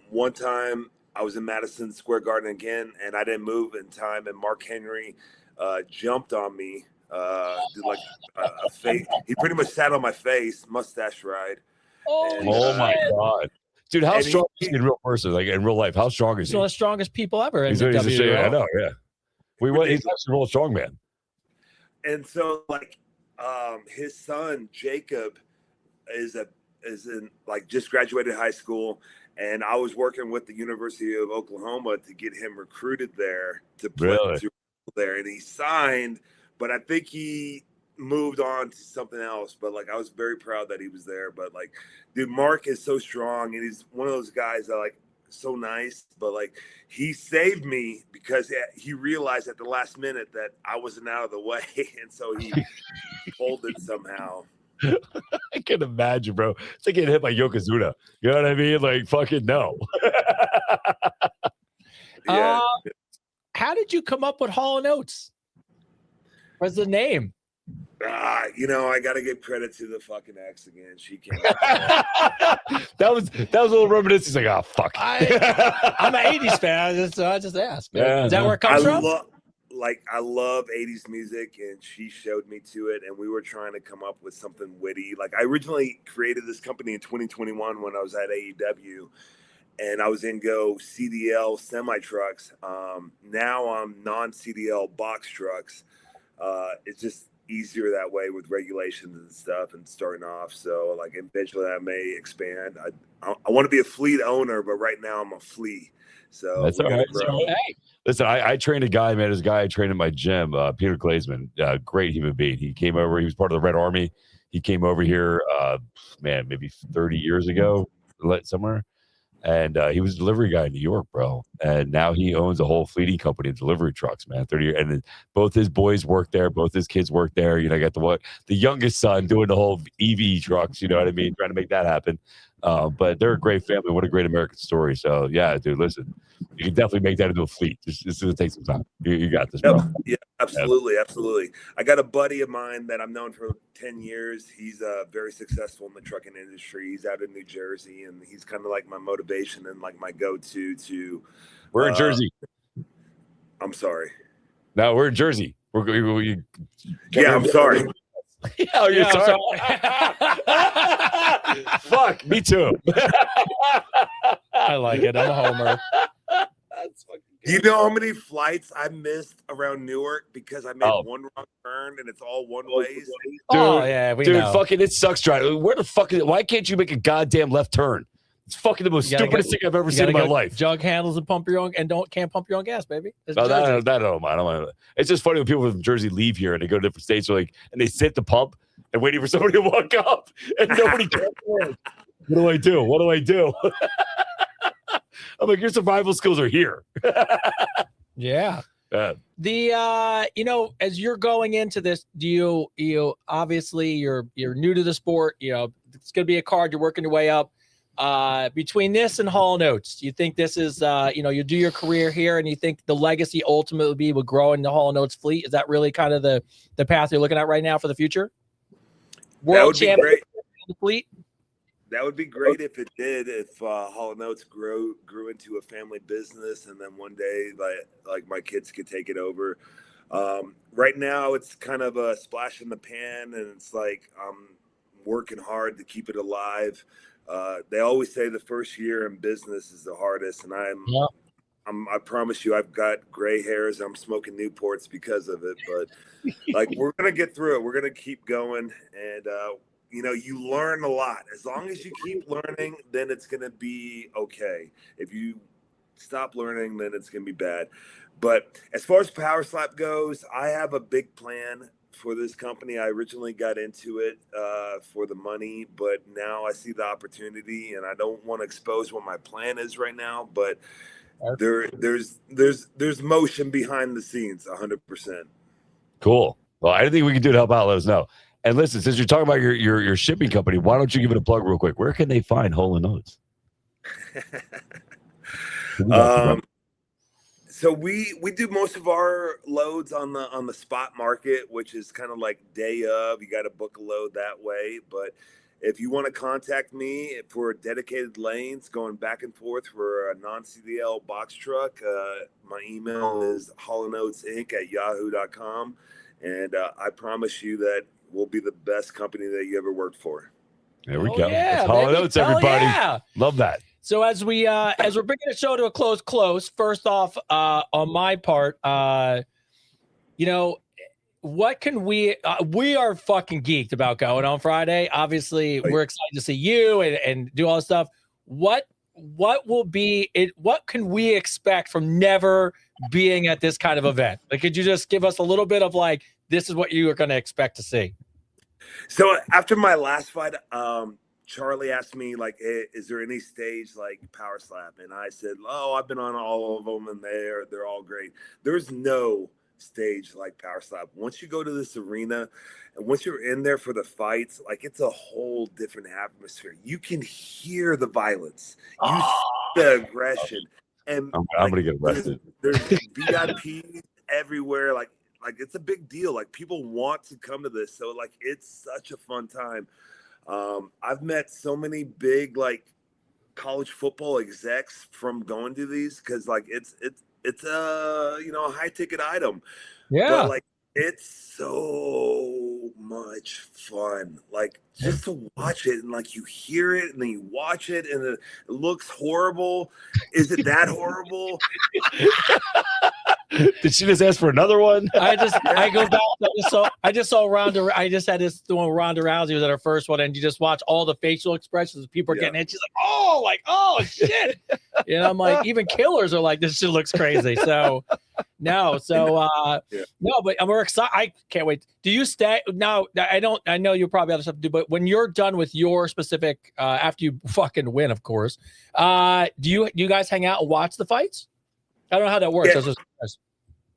One time I was in Madison Square Garden again, and I didn't move in time, and Mark Henry jumped on me. Did like a face. He pretty much sat on my face, mustache ride. Oh my God. Dude, how strong is he in real person? Like in real life, how strong is he? He's one of the strongest people ever. He's I know, yeah. He's actually a real strong man. And so like his son Jacob is just graduated high school, and I was working with the University of Oklahoma to get him recruited there to play there, and he signed, but I think he moved on to something else. But like I was very proud that he was there. But like, dude, Mark is so strong, and he's one of those guys that like so nice, but like he saved me because he realized at the last minute that I wasn't out of the way, and so he folded somehow. I can imagine, bro. It's like getting hit by Yokozuna. You know what I mean? Like, fucking no. Yeah. How did you come up with Hall Oates? What's the name? I got to give credit to the fucking ex again. She came. that was a little reminiscent. He's like, oh fuck. I'm an '80s fan. I just asked. Yeah, is that where it comes from? I love 80s music, and she showed me to it, and we were trying to come up with something witty. Like I originally created this company in 2021 when I was at AEW, and I was in go CDL semi trucks. Now I'm non-CDL box trucks. It's just easier that way with regulations and stuff and starting off. So like eventually I may expand. I want to be a fleet owner, but right now I'm a flea. So that's all right. Hey. Listen, I trained a guy, man. This guy I trained in my gym, Peter Glazeman, great human being. He came over. He was part of the Red Army. He came over here, maybe 30 years ago, somewhere. And he was a delivery guy in New York, bro. And now he owns a whole fleeting company of delivery trucks, man. 30 years. And both his boys work there. Both his kids work there. You know, I got the youngest son doing the whole EV trucks, you know what I mean? Trying to make that happen. But they're a great family. What a great American story. So, yeah, dude, listen, you can definitely make that into a fleet. It's going to take some time. You got this, bro. Yeah, absolutely. Absolutely. I got a buddy of mine that I've known for 10 years. He's very successful in the trucking industry. He's out in New Jersey, and he's kind of like my motivation and like my go-to to. We're in Jersey. I'm sorry. No, we're in Jersey. I'm sorry. Oh, you're sorry. Fuck, me too. I like it. I'm a homer. Do you know how many flights I missed around Newark because I made one wrong turn and it's all one ways? Dude, we know. Fucking it sucks driving. Where the fuck why can't you make a goddamn left turn? It's fucking the most stupidest thing I've ever seen in my life. Jug handles and pump your own can't pump your own gas, baby. No, that I don't mind. It's just funny when people from Jersey leave here and they go to different states, and they sit the pump and waiting for somebody to walk up, and nobody can. What do I do? What do I do? I'm like, your survival skills are here. Yeah. As you're going into this, do you obviously you're new to the sport, it's gonna be a card, you're working your way up. Between this and Hall Oates, do you think this is you do your career here and you think the legacy ultimately will grow in the Hall Oates fleet? Is that really kind of the path you're looking at right now for the future? World champion the fleet? That would be great if it did. If Hall Oates grew into a family business, and then one day, like my kids could take it over. Right now, it's kind of a splash in the pan, and it's like I'm working hard to keep it alive. They always say the first year in business is the hardest, and I promise you, I've got gray hairs. I'm smoking Newports because of it, but like we're gonna get through it. We're gonna keep going, and you learn a lot. As long as you keep learning, then it's gonna be okay. If you stop learning, then it's going to be bad. But as far as Power Slap goes, I have a big plan for this company. I originally got into it for the money, but now I see the opportunity, and I don't want to expose what my plan is right now, but there's motion behind the scenes 100%. Cool. Well, anything we can do to help out, let us know. And listen, since you're talking about your shipping company, why don't you give it a plug real quick? Where can they find Hall Oates? So we do most of our loads on the spot market, which is kind of like day of. You got to book a load that way. But if you want to contact me for dedicated lanes going back and forth for a non-CDL box truck, my email is hallandoatesinc@yahoo.com. And I promise you that we'll be the best company that you ever worked for. There we go. Yeah, Hall Oates, everybody. Yeah. Love that. So as we're bringing the show to a close, first off, on my part, what can we are fucking geeked about going on Friday. Obviously, we're excited to see you and do all this stuff. What will be it? What can we expect from never being at this kind of event? Like, could you just give us a little bit of like, this is what you are going to expect to see? So after my last fight, Charlie asked me, like, hey, is there any stage like Power Slap? And I said, oh, I've been on all of them, and they're all great. There's no stage like Power Slap. Once you go to this arena, and once you're in there for the fights, like, it's a whole different atmosphere. You can hear the violence. You see the aggression. And I'm going to get arrested. There's VIP everywhere. Like, it's a big deal. Like, people want to come to this. So, like, it's such a fun time. I've met so many big like college football execs from going to these because like it's a a high ticket item. Yeah, but like it's so much fun. Like just to watch it and like you hear it and then you watch it and it looks horrible. Is it that horrible? Did she just ask for another one? I go back. I just saw Ronda. I just had this doing Ronda Rousey was at her first one, and you just watch all the facial expressions. People are getting it. She's like, oh shit. I'm like, even killers are like, this shit looks crazy. So no, but we're excited. I can't wait. Do you stay? No, I know you probably have other stuff to do, but when you're done with your specific, after you fucking win, of course, do you guys hang out and watch the fights? I don't know how that works. Yeah.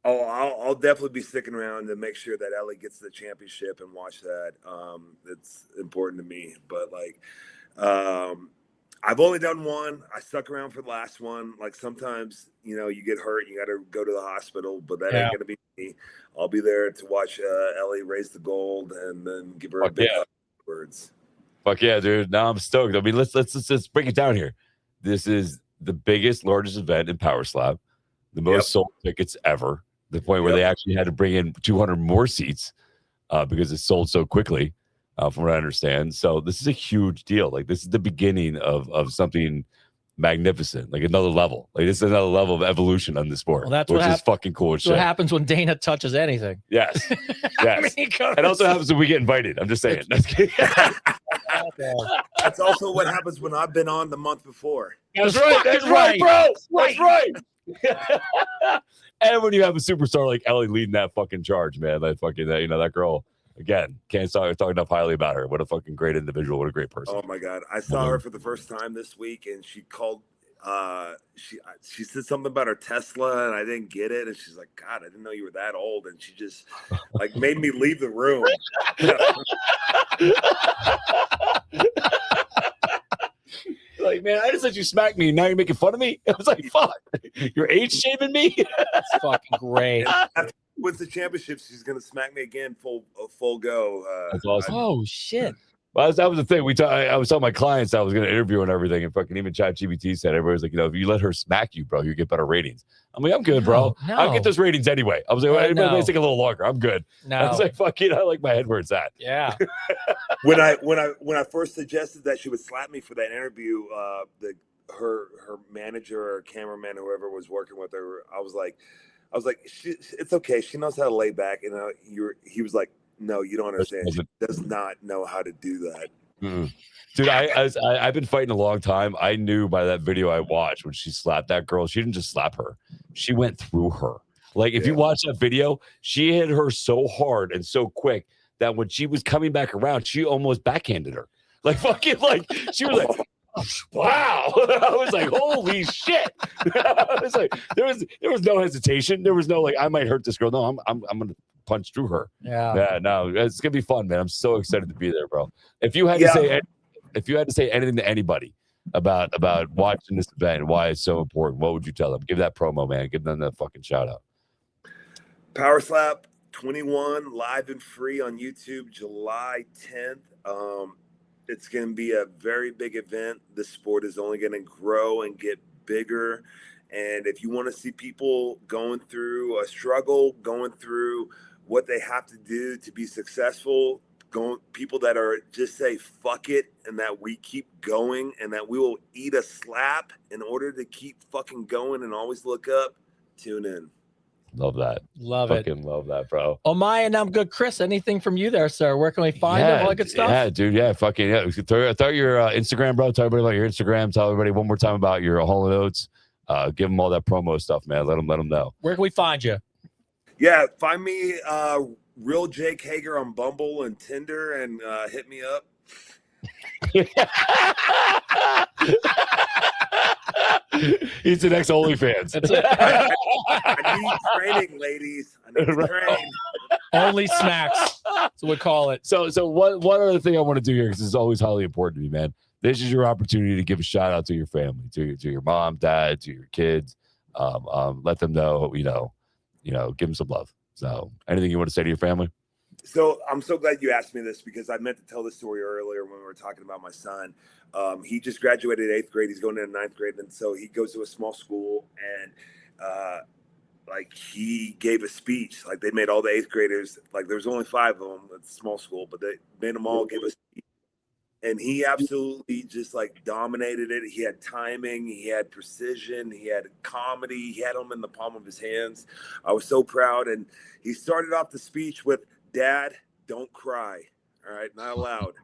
I'll definitely be sticking around to make sure that Ellie gets the championship and watch that. It's important to me. But like, I've only done one. I stuck around for the last one. Like sometimes, you get hurt, you got to go to the hospital, but that ain't gonna be me. I'll be there to watch Ellie raise the gold and then give her a big words. Fuck yeah, dude! Now I'm stoked. I mean, let's break it down here. This is the biggest, largest event in Power Slap. The most sold tickets ever. The point where they actually had to bring in 200 more seats because it sold so quickly, from what I understand. So this is a huge deal. Like this is the beginning of something magnificent, like another level. Like this is another level of evolution on the sport. Well, that's which is fucking cool. That's what happens when Dana touches anything. Yes, yes. It also happens when we get invited. I'm just saying. That's also what happens when I've been on the month before. That's right. That's right, bro. That's right. And when you have a superstar like Ellie leading that fucking charge, man, that girl, again, can't talk enough highly about her. What a fucking great individual. What a great person. Oh my God. I saw her for the first time this week and she called, she said something about her Tesla and I didn't get it. And she's like, God, I didn't know you were that old. And she just like made me leave the room. Like, man, I just said you smacked me. Now you're making fun of me. I was like, fuck, you're age shaming me. That's fucking great. With the championship, she's gonna smack me again, full go. That's awesome. Oh shit. Well, that was the thing. I was telling my clients I was going to interview and everything, and fucking even ChatGPT said everybody's like, if you let her smack you, bro, you get better ratings. I'm like, I'm good, bro. No. I'll get those ratings anyway. I was like, it might take a little longer. I'm good. No. I was like, fuck it, I like my head where it's at. Yeah. when I first suggested that she would slap me for that interview, her manager or cameraman, whoever was working with her, I was like, it's okay. She knows how to lay back, and he was like, no, you don't understand. She does not know how to do that. Dude, I've been fighting a long time. I knew by that video I watched when she slapped that girl, she didn't just slap her. She went through her. Like, if you watch that video, she hit her so hard and so quick that when she was coming back around, she almost backhanded her. Like, fucking, like, she was like, wow. I was like, holy shit. I was like, there was no hesitation. There was no, like, I might hurt this girl. No, I'm going to punch through her. Yeah, no, it's going to be fun, man. I'm so excited to be there, bro. If you had to say anything to anybody about watching this event and why it's so important, what would you tell them? Give that promo, man. Give them that fucking shout out. Power Slap 21 live and free on YouTube, July 10th. It's going to be a very big event. The sport is only going to grow and get bigger. And if you want to see people going through a struggle, going through what they have to do to be successful, people that are just say fuck it, and that we keep going, and that we will eat a slap in order to keep fucking going and always look up, tune in. Love that. Fucking love that, bro. Oh my, and I'm good. Chris, anything from you there, sir? Where can we find it? All that good stuff? Yeah, dude. Yeah, fucking yeah. Throw your Instagram, bro. Tell everybody about your Instagram. Tell everybody one more time about your Hall Oates. Give them all that promo stuff, man. Let them know. Where can we find you? Yeah, find me Real Jake Hager on Bumble and Tinder, and hit me up. He's the next OnlyFans. That's it. I need training, ladies. I need to train. Only snacks. That's what we call it. So one other thing I want to do here, because it's always highly important to me, man. This is your opportunity to give a shout out to your family, to your mom, dad, to your kids. Let them know, give them some love. So anything you want to say to your family? So I'm so glad you asked me this, because I meant to tell this story earlier when we were talking about my son. He just graduated 8th grade. He's going into 9th grade. And so he goes to a small school, and he gave a speech. Like, they made all the 8th graders, like there was only 5 of them at the small school, but they made them all give a speech. And he absolutely just like dominated it. He had timing, he had precision, he had comedy, he had them in the palm of his hands. I was so proud. And he started off the speech with, "Dad, don't cry." All right, not allowed.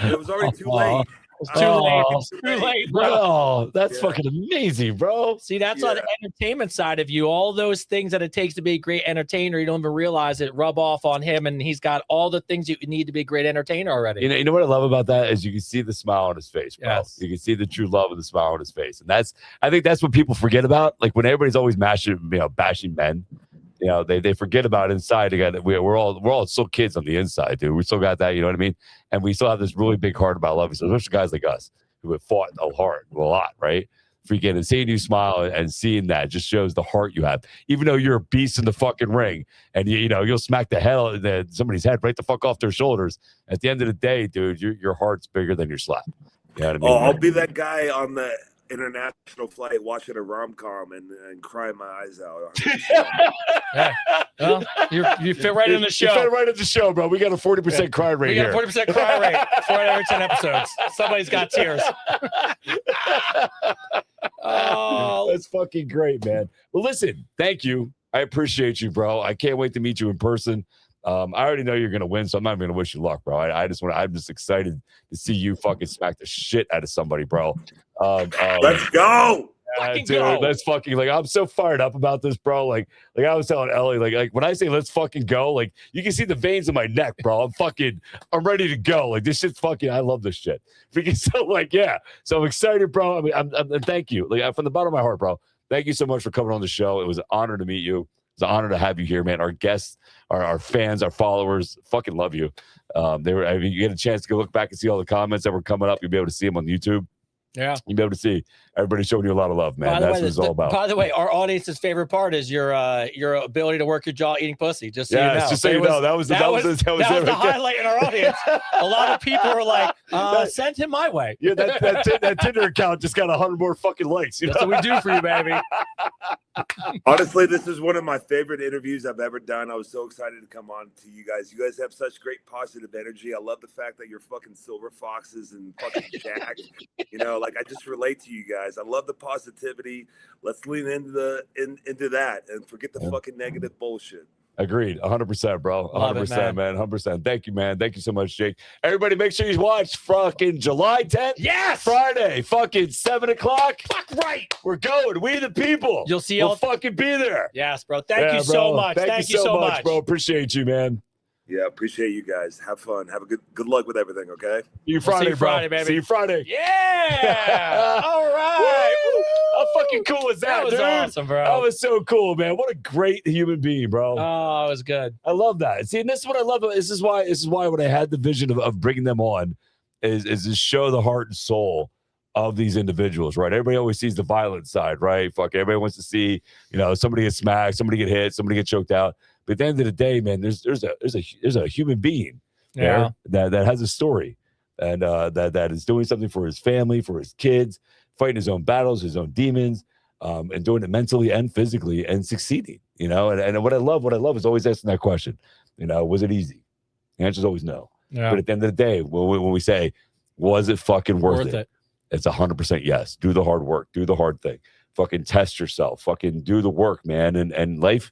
It was already too late. It's too late, bro. Oh, that's fucking amazing, bro. See, that's on the entertainment side of you. All those things that it takes to be a great entertainer, you don't even realize it rub off on him, and he's got all the things you need to be a great entertainer already. You know what I love about that is you can see the smile on his face, bro. Yes. You can see the true love of the smile on his face, and I think that's what people forget about. Like, when everybody's always bashing men. They forget about inside. Again, we're all still kids on the inside, dude. We still got that, you know what I mean? And we still have this really big heart about love. So especially guys like us who have fought a lot, right? Freaking, and seeing you smile and seeing that just shows the heart you have. Even though you're a beast in the fucking ring, and you'll smack the hell out of somebody's head right the fuck off their shoulders. At the end of the day, dude, your heart's bigger than your slap. You know what I mean? I'll be that guy on the international flight watching a rom-com and crying my eyes out. Yeah. Well, you fit right in the show. You fit right in the show, bro. We got a 40% cry rate here. We got a 40% cry rate for every 10 episodes. Somebody's got tears. Oh, that's fucking great, man. Well, listen, thank you. I appreciate you, bro. I can't wait to meet you in person. I already know you're gonna win, so I'm not even gonna wish you luck, bro. I'm just excited to see you fucking smack the shit out of somebody, bro. Let's go. Dude, let's fucking I'm so fired up about this, bro. Like I was telling Ellie, like when I say let's fucking go, like you can see the veins in my neck, bro. I'm ready to go. Like, this shit's fucking, I love this shit. So I'm excited, bro. I mean, I'm thank you. Like, from the bottom of my heart, bro. Thank you so much for coming on the show. It was an honor to meet you. It's an honor to have you here, man. Our guests, our fans, our followers, fucking love you. You get a chance to go look back and see all the comments that were coming up. You'll be able to see them on YouTube. Yeah, you'll be able to see everybody showing you a lot of love, man. That's what it's all about. By the way, our audience's favorite part is your ability to work your jaw eating pussy. Just so you know. Just so you know, that was the highlight in our audience. A lot of people were like, "Send him my way." Yeah, that Tinder account just got 100 more fucking likes. That's what we do for you, baby. Honestly, this is one of my favorite interviews I've ever done. I was so excited to come on to you guys. You guys have such great positive energy. I love the fact that you're fucking silver foxes and fucking jacked. I just relate to you guys. I love the positivity. Let's lean into that and forget the fucking negative bullshit. Agreed. 100%, bro. Love it, 100%, man. 100%. Thank you, man. Thank you so much, Jake. Everybody, make sure you watch fucking July 10th. Yes. Friday, fucking 7 o'clock. Fuck right. We're going. We the people. You'll see we'll all. fucking be there. Yes, bro. Thank you bro. so much. Thank you so much, bro. Appreciate you, man. Yeah, appreciate you guys. Have fun. Have a good luck with everything, okay? See you We'll Friday, see you bro. Friday, baby. See you Friday. Yeah. All right. How fucking cool was that, That was dude? awesome, bro. That was so cool, man. What a great human being, bro. Oh, it was good. I love that. See, and this is what I love. This is why when I had the vision of bringing them on is to show the heart and soul of these individuals, right? Everybody always sees the violent side, right? Fuck, everybody wants to see, somebody get smacked, somebody get hit, somebody get choked out. But at the end of the day, man, there's a human being there that has a story and that is doing something for his family, for his kids, fighting his own battles, his own demons, and doing it mentally and physically and succeeding. And what I love is always asking that question. Was it easy? The answer is always no. Yeah. But at the end of the day, when we say, was it fucking worth it? It's 100% yes. Do the hard work. Do the hard thing. Fucking test yourself. Fucking do the work, man. And life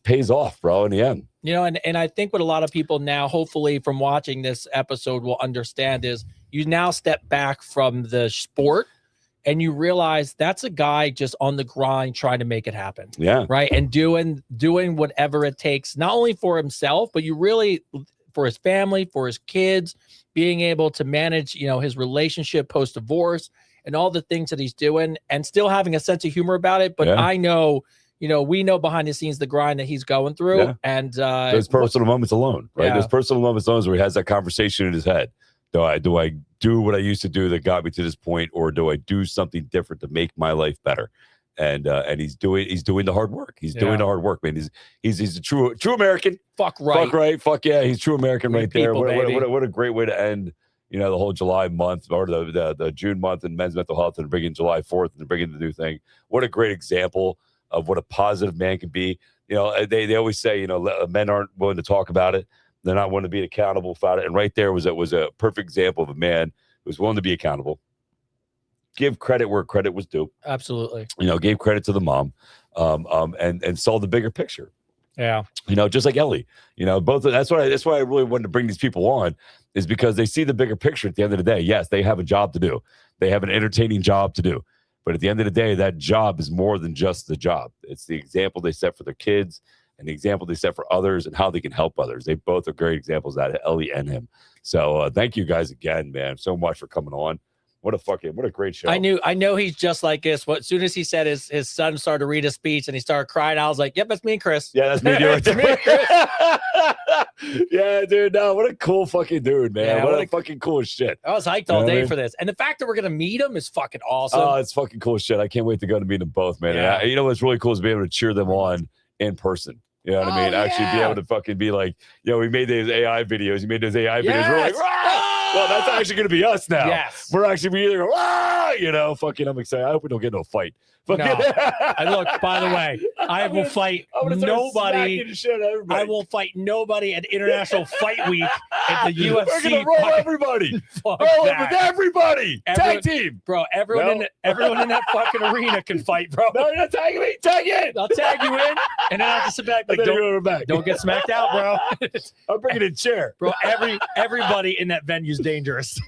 pays off, bro, in the end. And I think what a lot of people now, hopefully from watching this episode, will understand is you now step back from the sport and you realize that's a guy just on the grind trying to make it happen. Yeah. Right. And doing whatever it takes, not only for himself, but you really for his family, for his kids, being able to manage, his relationship post-divorce and all the things that he's doing and still having a sense of humor about it. But I know, we know behind the scenes the grind that he's going through. Yeah. And those personal moments alone, right? Yeah. Those personal moments alone where he has that conversation in his head. Do I do what I used to do that got me to this point, or do I do something different to make my life better? And he's doing the hard work. He's doing the hard work, man. He's a true American. Fuck right. Fuck yeah. He's true American right there. People, What a great way to end, the whole July month or the June month in men's mental health and bring in July 4th and bring in the new thing. What a great example of what a positive man can be. They always say, men aren't willing to talk about it. They're not willing to be accountable about it. And right there was a perfect example of a man who was willing to be accountable. Give credit where credit was due. Absolutely. Gave credit to the mom, and saw the bigger picture. Yeah. Just like Ellie. Both. That's why I really wanted to bring these people on, is because they see the bigger picture at the end of the day. Yes, they have a job to do. They have an entertaining job to do. But at the end of the day, that job is more than just the job. It's the example they set for their kids and the example they set for others and how they can help others. They both are great examples of that, Ellie and him. So thank you guys again, man, so much for coming on. What a great show. I know he's just like this. As soon as he said his son started to read a speech and he started crying, I was like, yep, that's me and Chris. Yeah, that's me and you right there. Yeah, dude. No, what a cool fucking dude, man. Yeah, what a fucking cool shit. I was hyped all day for this. And the fact that we're going to meet him is fucking awesome. Oh, it's fucking cool shit. I can't wait to go to meet them both, man. Yeah. And what's really cool is being able to cheer them on in person. You know what I mean? Actually be able to fucking be like, we made those AI videos. You made those AI videos. We're like, well, that's actually going to be us now. Yes. We're actually be either, fucking, I'm excited. I hope we don't get no fight. No. And look, by the way, I will fight nobody. I will fight nobody at International Fight Week at the UFC. We're going to roll everybody. Roll it with everybody. Tag team. Bro, everyone in that fucking arena can fight, bro. No, you're not tagging me. Tag in. I'll tag you in, and then I'll just sit back. Like, don't get smacked out, bro. I'm bringing a chair. Bro, everybody in that venue's dangerous.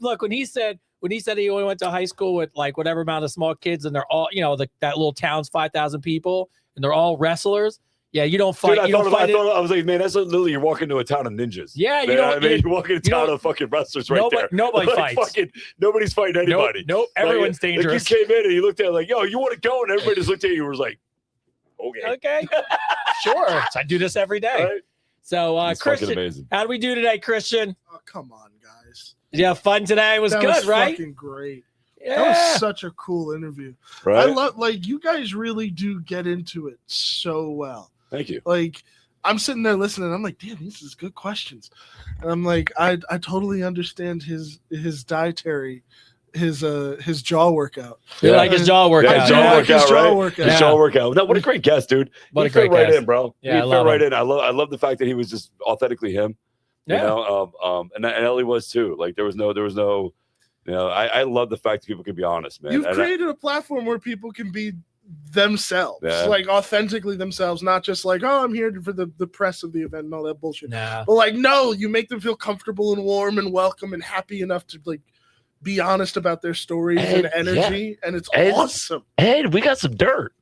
Look, when he said he only went to high school with like whatever amount of small kids and they're all, that little town's 5,000 people and they're all wrestlers. Yeah, you don't fight. Dude, I was like, man, that's literally you're walking into a town of ninjas. Yeah, you walk into a town of fucking wrestlers right there. Nobody fights. Nobody's fighting anybody. Nope. Everyone's dangerous. Like you came in and you looked at it like, yo, you want to go? And everybody just looked at you and was like, okay. Sure. So I do this every day. Right? So, Christian, how do we do today, Christian? Oh, come on, guys. Yeah, fun today. It was that good, was right? Fucking great. Yeah. That was such a cool interview. Right? I love, you guys really do get into it so well. Thank you. I'm sitting there listening. I'm like, damn, these is good questions. And I'm like, I totally understand his dietary, his jaw workout. You like his jaw workout? His jaw workout. No, what a great guest, dude. What he fit right in, bro. Yeah, he fit right in. I love the fact that he was just authentically him. Yeah. And Ellie was too. Like there was no. I love the fact that people can be honest, man. You've created a platform where people can be themselves, Yeah. like authentically themselves, not just like, oh, I'm here for the press of the event and all that bullshit. Nah. But like, no, you make them feel comfortable and warm and welcome and happy enough to like be honest about their stories and energy, and it's awesome. And we got some dirt.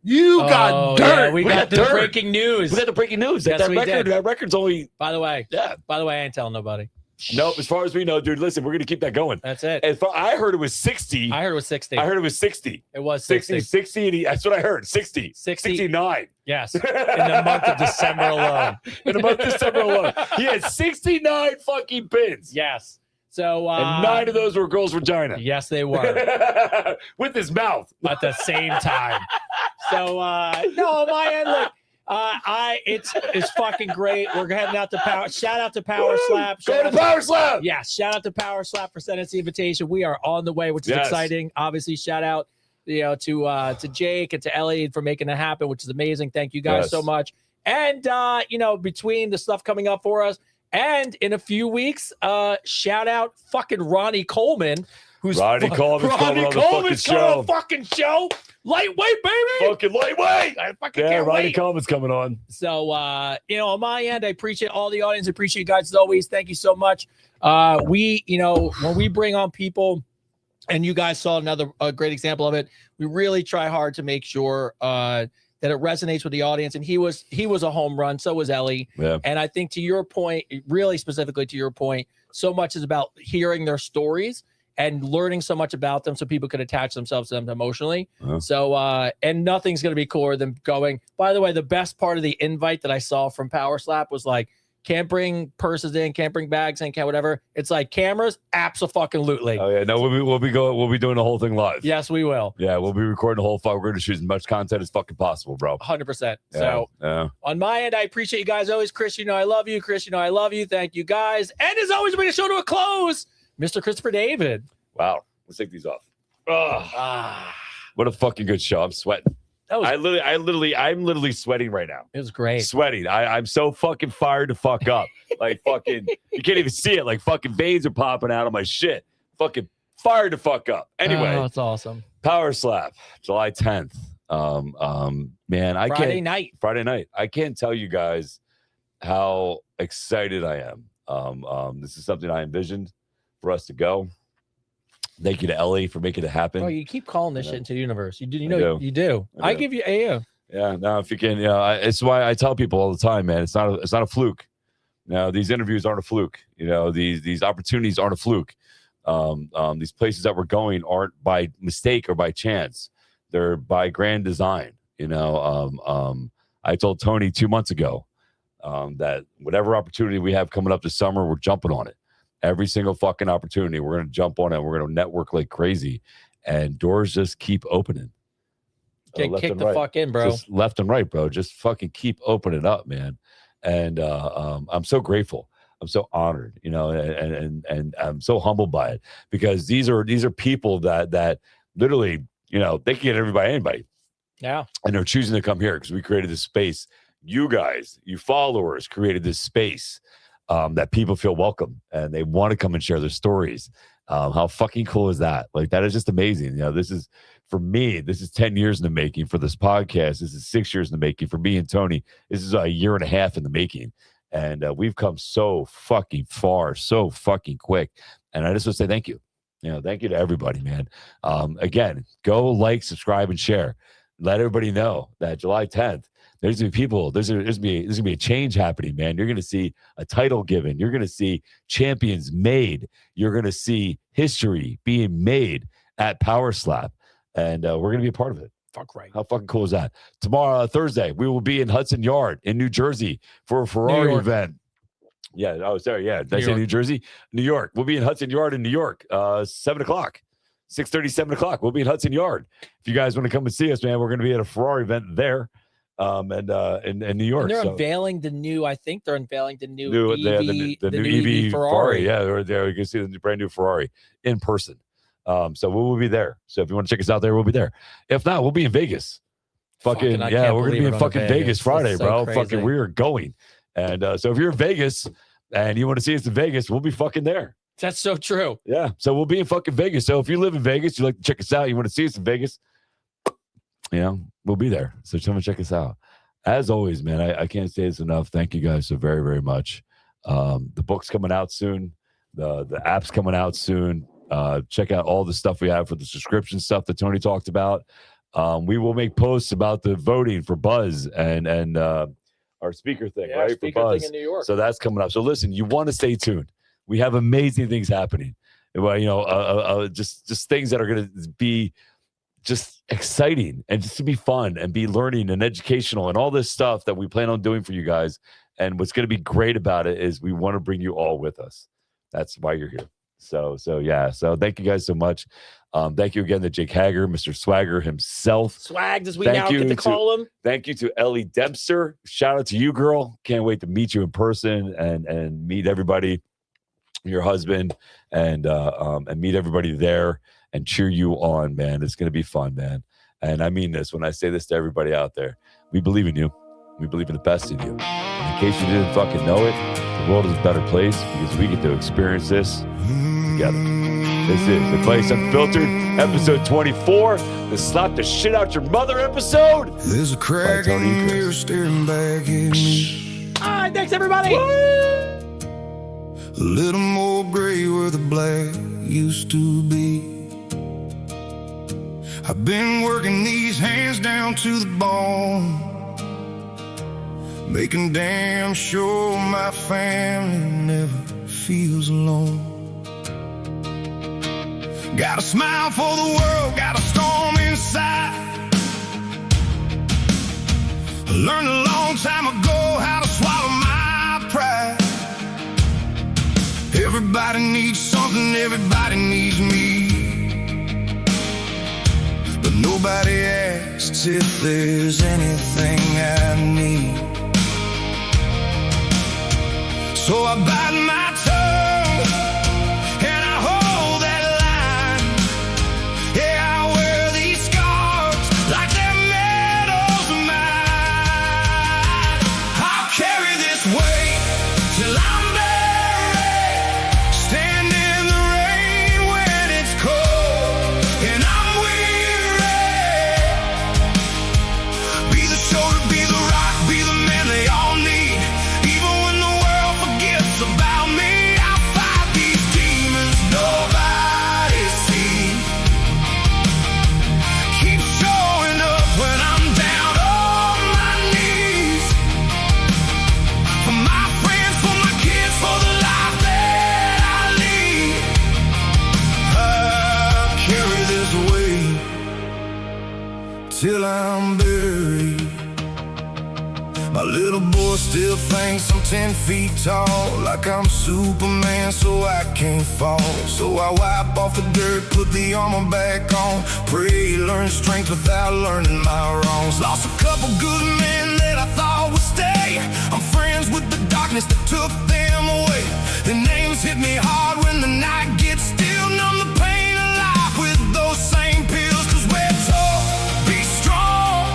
You got dirt. Yeah, we got the breaking news. We got the breaking news. Yes, that we record, did. that record's only. By the way, I ain't telling nobody. Nope. As far as we know, dude. Listen, we're gonna keep that going. That's it. I heard it was 60. I heard it was 60. I heard it was 60. It was 60. 60. That's what I heard. 60. 69. 69. Yes. In the month of December alone. In the month of December alone. He had 69 fucking pins. Yes. So and 9 of those were girls' vagina. Yes, they were. With his mouth. At the same time. So no, my end, look. It's fucking great. We're heading out to Power. Shout out to Power Slap. Go to Power Slap. Yeah, shout out to Power Slap for sending us the invitation. We are on the way, which is exciting. Obviously, shout out to Jake and to Ellie for making that happen, which is amazing. Thank you guys so much. And between the stuff coming up for us, and in a few weeks, shout out fucking Ronnie Coleman. Ronnie Coleman's coming on the fucking show. Lightweight, baby. Fucking lightweight. I fucking can't Ronnie wait. Coleman's coming on. So, on my end, I appreciate all the audience. I appreciate you guys as always. Thank you so much. When we bring on people, and you guys saw a great example of it, we really try hard to make sure that it resonates with the audience. And he was a home run. So was Ellie. Yeah. And I think to your point, really specifically to your point, so much is about hearing their stories and learning so much about them so people could attach themselves to them emotionally. So, and nothing's going to be cooler than going, by the way, the best part of the invite that I saw from Power Slap was like, can't bring purses in, can't bring bags in, can't whatever. It's like cameras, abso-fucking-lutely. Oh yeah, no, we'll be doing the whole thing live. Yes, we will. Yeah, we'll be recording the whole fuck. We're going to shoot as much content as fucking possible, bro. 100%. So on my end, I appreciate you guys always. Chris, I love you. Chris, I love you. Thank you guys. And as always, bring the show to a close. Mr. Christopher David. Wow. Let's take these off. What a fucking good show. I'm sweating. I'm literally sweating right now. It was great. Sweating. I'm so fucking fired to fuck up. Like fucking, you can't even see it. Like fucking veins are popping out of my shit. Fucking fired to fuck up. Anyway. Oh, that's awesome. Power Slap, July 10th. Man, Friday night. I can't tell you guys how excited I am. This is something I envisioned for us to go. Thank you to Ellie for making it happen. Oh, you keep calling this shit into the universe. You do. You do. I give you AU. Yeah. No, if you can, it's why I tell people all the time, man. It's not a fluke. No, these interviews aren't a fluke. These opportunities aren't a fluke. These places that we're going aren't by mistake or by chance. They're by grand design. I told Tony 2 months ago that whatever opportunity we have coming up this summer, we're jumping on it. Every single fucking opportunity, we're going to jump on it. We're going to network like crazy, and doors just keep opening. Get kicked the fuck in, bro. Just left and right, bro. Just fucking keep opening up, man. And I'm so grateful. I'm so honored, and I'm so humbled by it, because these are people that literally, they can get anybody. Yeah. And they're choosing to come here because we created this space. You guys, you followers, created this space. That people feel welcome and they want to come and share their stories. How fucking cool is that? Like, that is just amazing. This is, for me, this is 10 years in the making. For this podcast, this is 6 years in the making. For me and Tony, this is a year and a half in the making. And we've come so fucking far, so fucking quick. And I just want to say thank you. Thank you to everybody, man. Again, go like, subscribe, and share. Let everybody know that July 10th, there's gonna be people. There's gonna be a change happening, man. You're gonna see a title given. You're gonna see champions made. You're gonna see history being made at Power Slap, and we're gonna be a part of it. Fuck right. How fucking cool is that? Tomorrow, Thursday, we will be in Hudson Yard in New Jersey for a Ferrari event. Yeah, I was there. Yeah, did I say New Jersey? New York. We'll be in Hudson Yard in New York. 7 o'clock. 6:30, 7 o'clock. We'll be in Hudson Yard. If you guys want to come and see us, man, we're going to be at a Ferrari event there. In New York. And they're unveiling the new, I think they're unveiling the new EV, the new EV Ferrari. Yeah, they're there. You can see the brand new Ferrari in person. So we will be there. So if you want to check us out there, we'll be there. If not, we'll be in Vegas. Fucking yeah, we're gonna be in fucking Vegas Friday, bro. Crazy. Fucking we are going. And so if you're in Vegas and you want to see us in Vegas, we'll be fucking there. That's so true. Yeah. So we'll be in fucking Vegas. So if you live in Vegas, you like to check us out, you want to see us in Vegas, we'll be there. So come and check us out. As always, man, I can't say this enough. Thank you guys so very, very much. The book's coming out soon. The app's coming out soon. Check out all the stuff we have for the subscription stuff that Tony talked about. We will make posts about the voting for Buzz and our speaker thing, right? Speaker for Buzz. thing in New York. So that's coming up. So listen, you want to stay tuned. We have amazing things happening. Well, just things that are going to be just exciting and just to be fun and be learning and educational and all this stuff that we plan on doing for you guys. And what's going to be great about it is we want to bring you all with us. That's why you're here. So thank you guys so much. Thank you again to Jake Hager, Mr. Swagger himself. Swagged, as we now get to call him. Thank you to Ellie Dempster. Shout out to you, girl. Can't wait to meet you in person and meet everybody, your husband, and meet everybody there and cheer you on, man. It's going to be fun, man. And I mean this when I say this to everybody out there. We believe in you. We believe in the best in you. And in case you didn't fucking know it, the world is a better place because we get to experience this together. This is Advice Unfiltered, episode 24, the Slap the Shit Out Your Mother episode. There's a crack in the mirror staring back at me. All right, thanks, everybody. A little more gray where the black used to be. I've been working these hands down to the bone, making damn sure my family never feels alone. Got a smile for the world, got a storm inside. I learned a long time ago how to swallow my pride. Everybody needs something, everybody needs me, but nobody asks if there's anything I need. So I bite my tongue and I hold that line. Yeah, I wear these scars like they're medals of mine. I'll carry this weight till I'm buried, stand in the rain when it's cold and I'm weary. Be the shoulder, be the rock, be the man they all need. Even when the world forgets about me, I'll fight these demons nobody sees. Keep showing up when I'm down on my knees. For my friends, for my kids, for the life that I lead. I'll carry this weight till I'm buried. My little boy still thinks I'm 10 feet tall, like I'm Superman, so I can't fall. So I wipe off the dirt, put the armor back on, pray, learn strength without learning my wrongs. Lost a couple good men that I thought would stay. I'm friends with the darkness that took them away. Their names hit me hard when the night gets still. Numb the pain of life with those same pills. Cause we're told, be strong,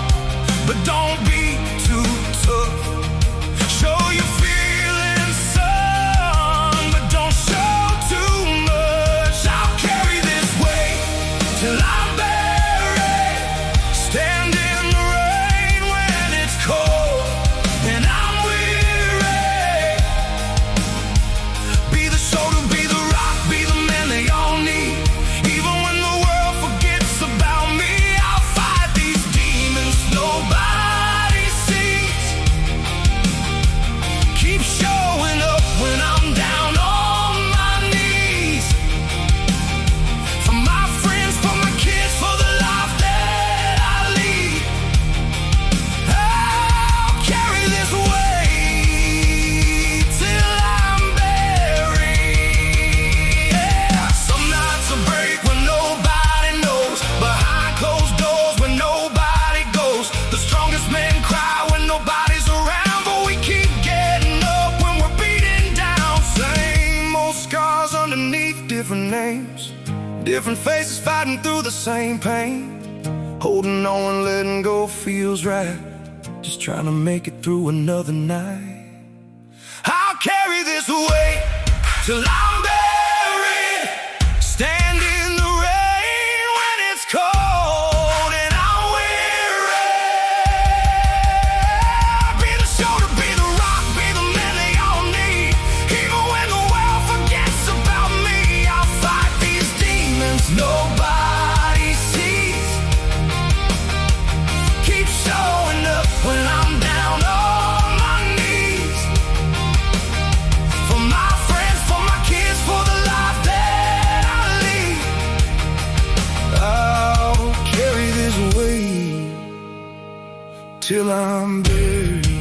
but don't be too tough. Show your feelings, son, but don't show too much. I'll carry this weight till I'm buried, stand in the rain when it's cold and I'm weary. Be the shoulder, be the rock, be the man they all need. Even when the world forgets about me, I'll fight these demons nobody sees. Keep showing up when I'm down on my knees. For my friends, for my kids, for the life that I lead. I'll carry this weight till I'm buried. Yeah. Some nights will break when nobody knows. Behind closed doors when nobody goes. The strongest men cry when nobody's around, but we keep getting up when we're beaten down. Same old scars underneath different names, different faces fighting through the same pain. Holding on, letting go feels right. Just trying to make it through another night. I'll carry this weight till I'm buried, stand in the rain when it's cold and I'm weary. till I'm buried.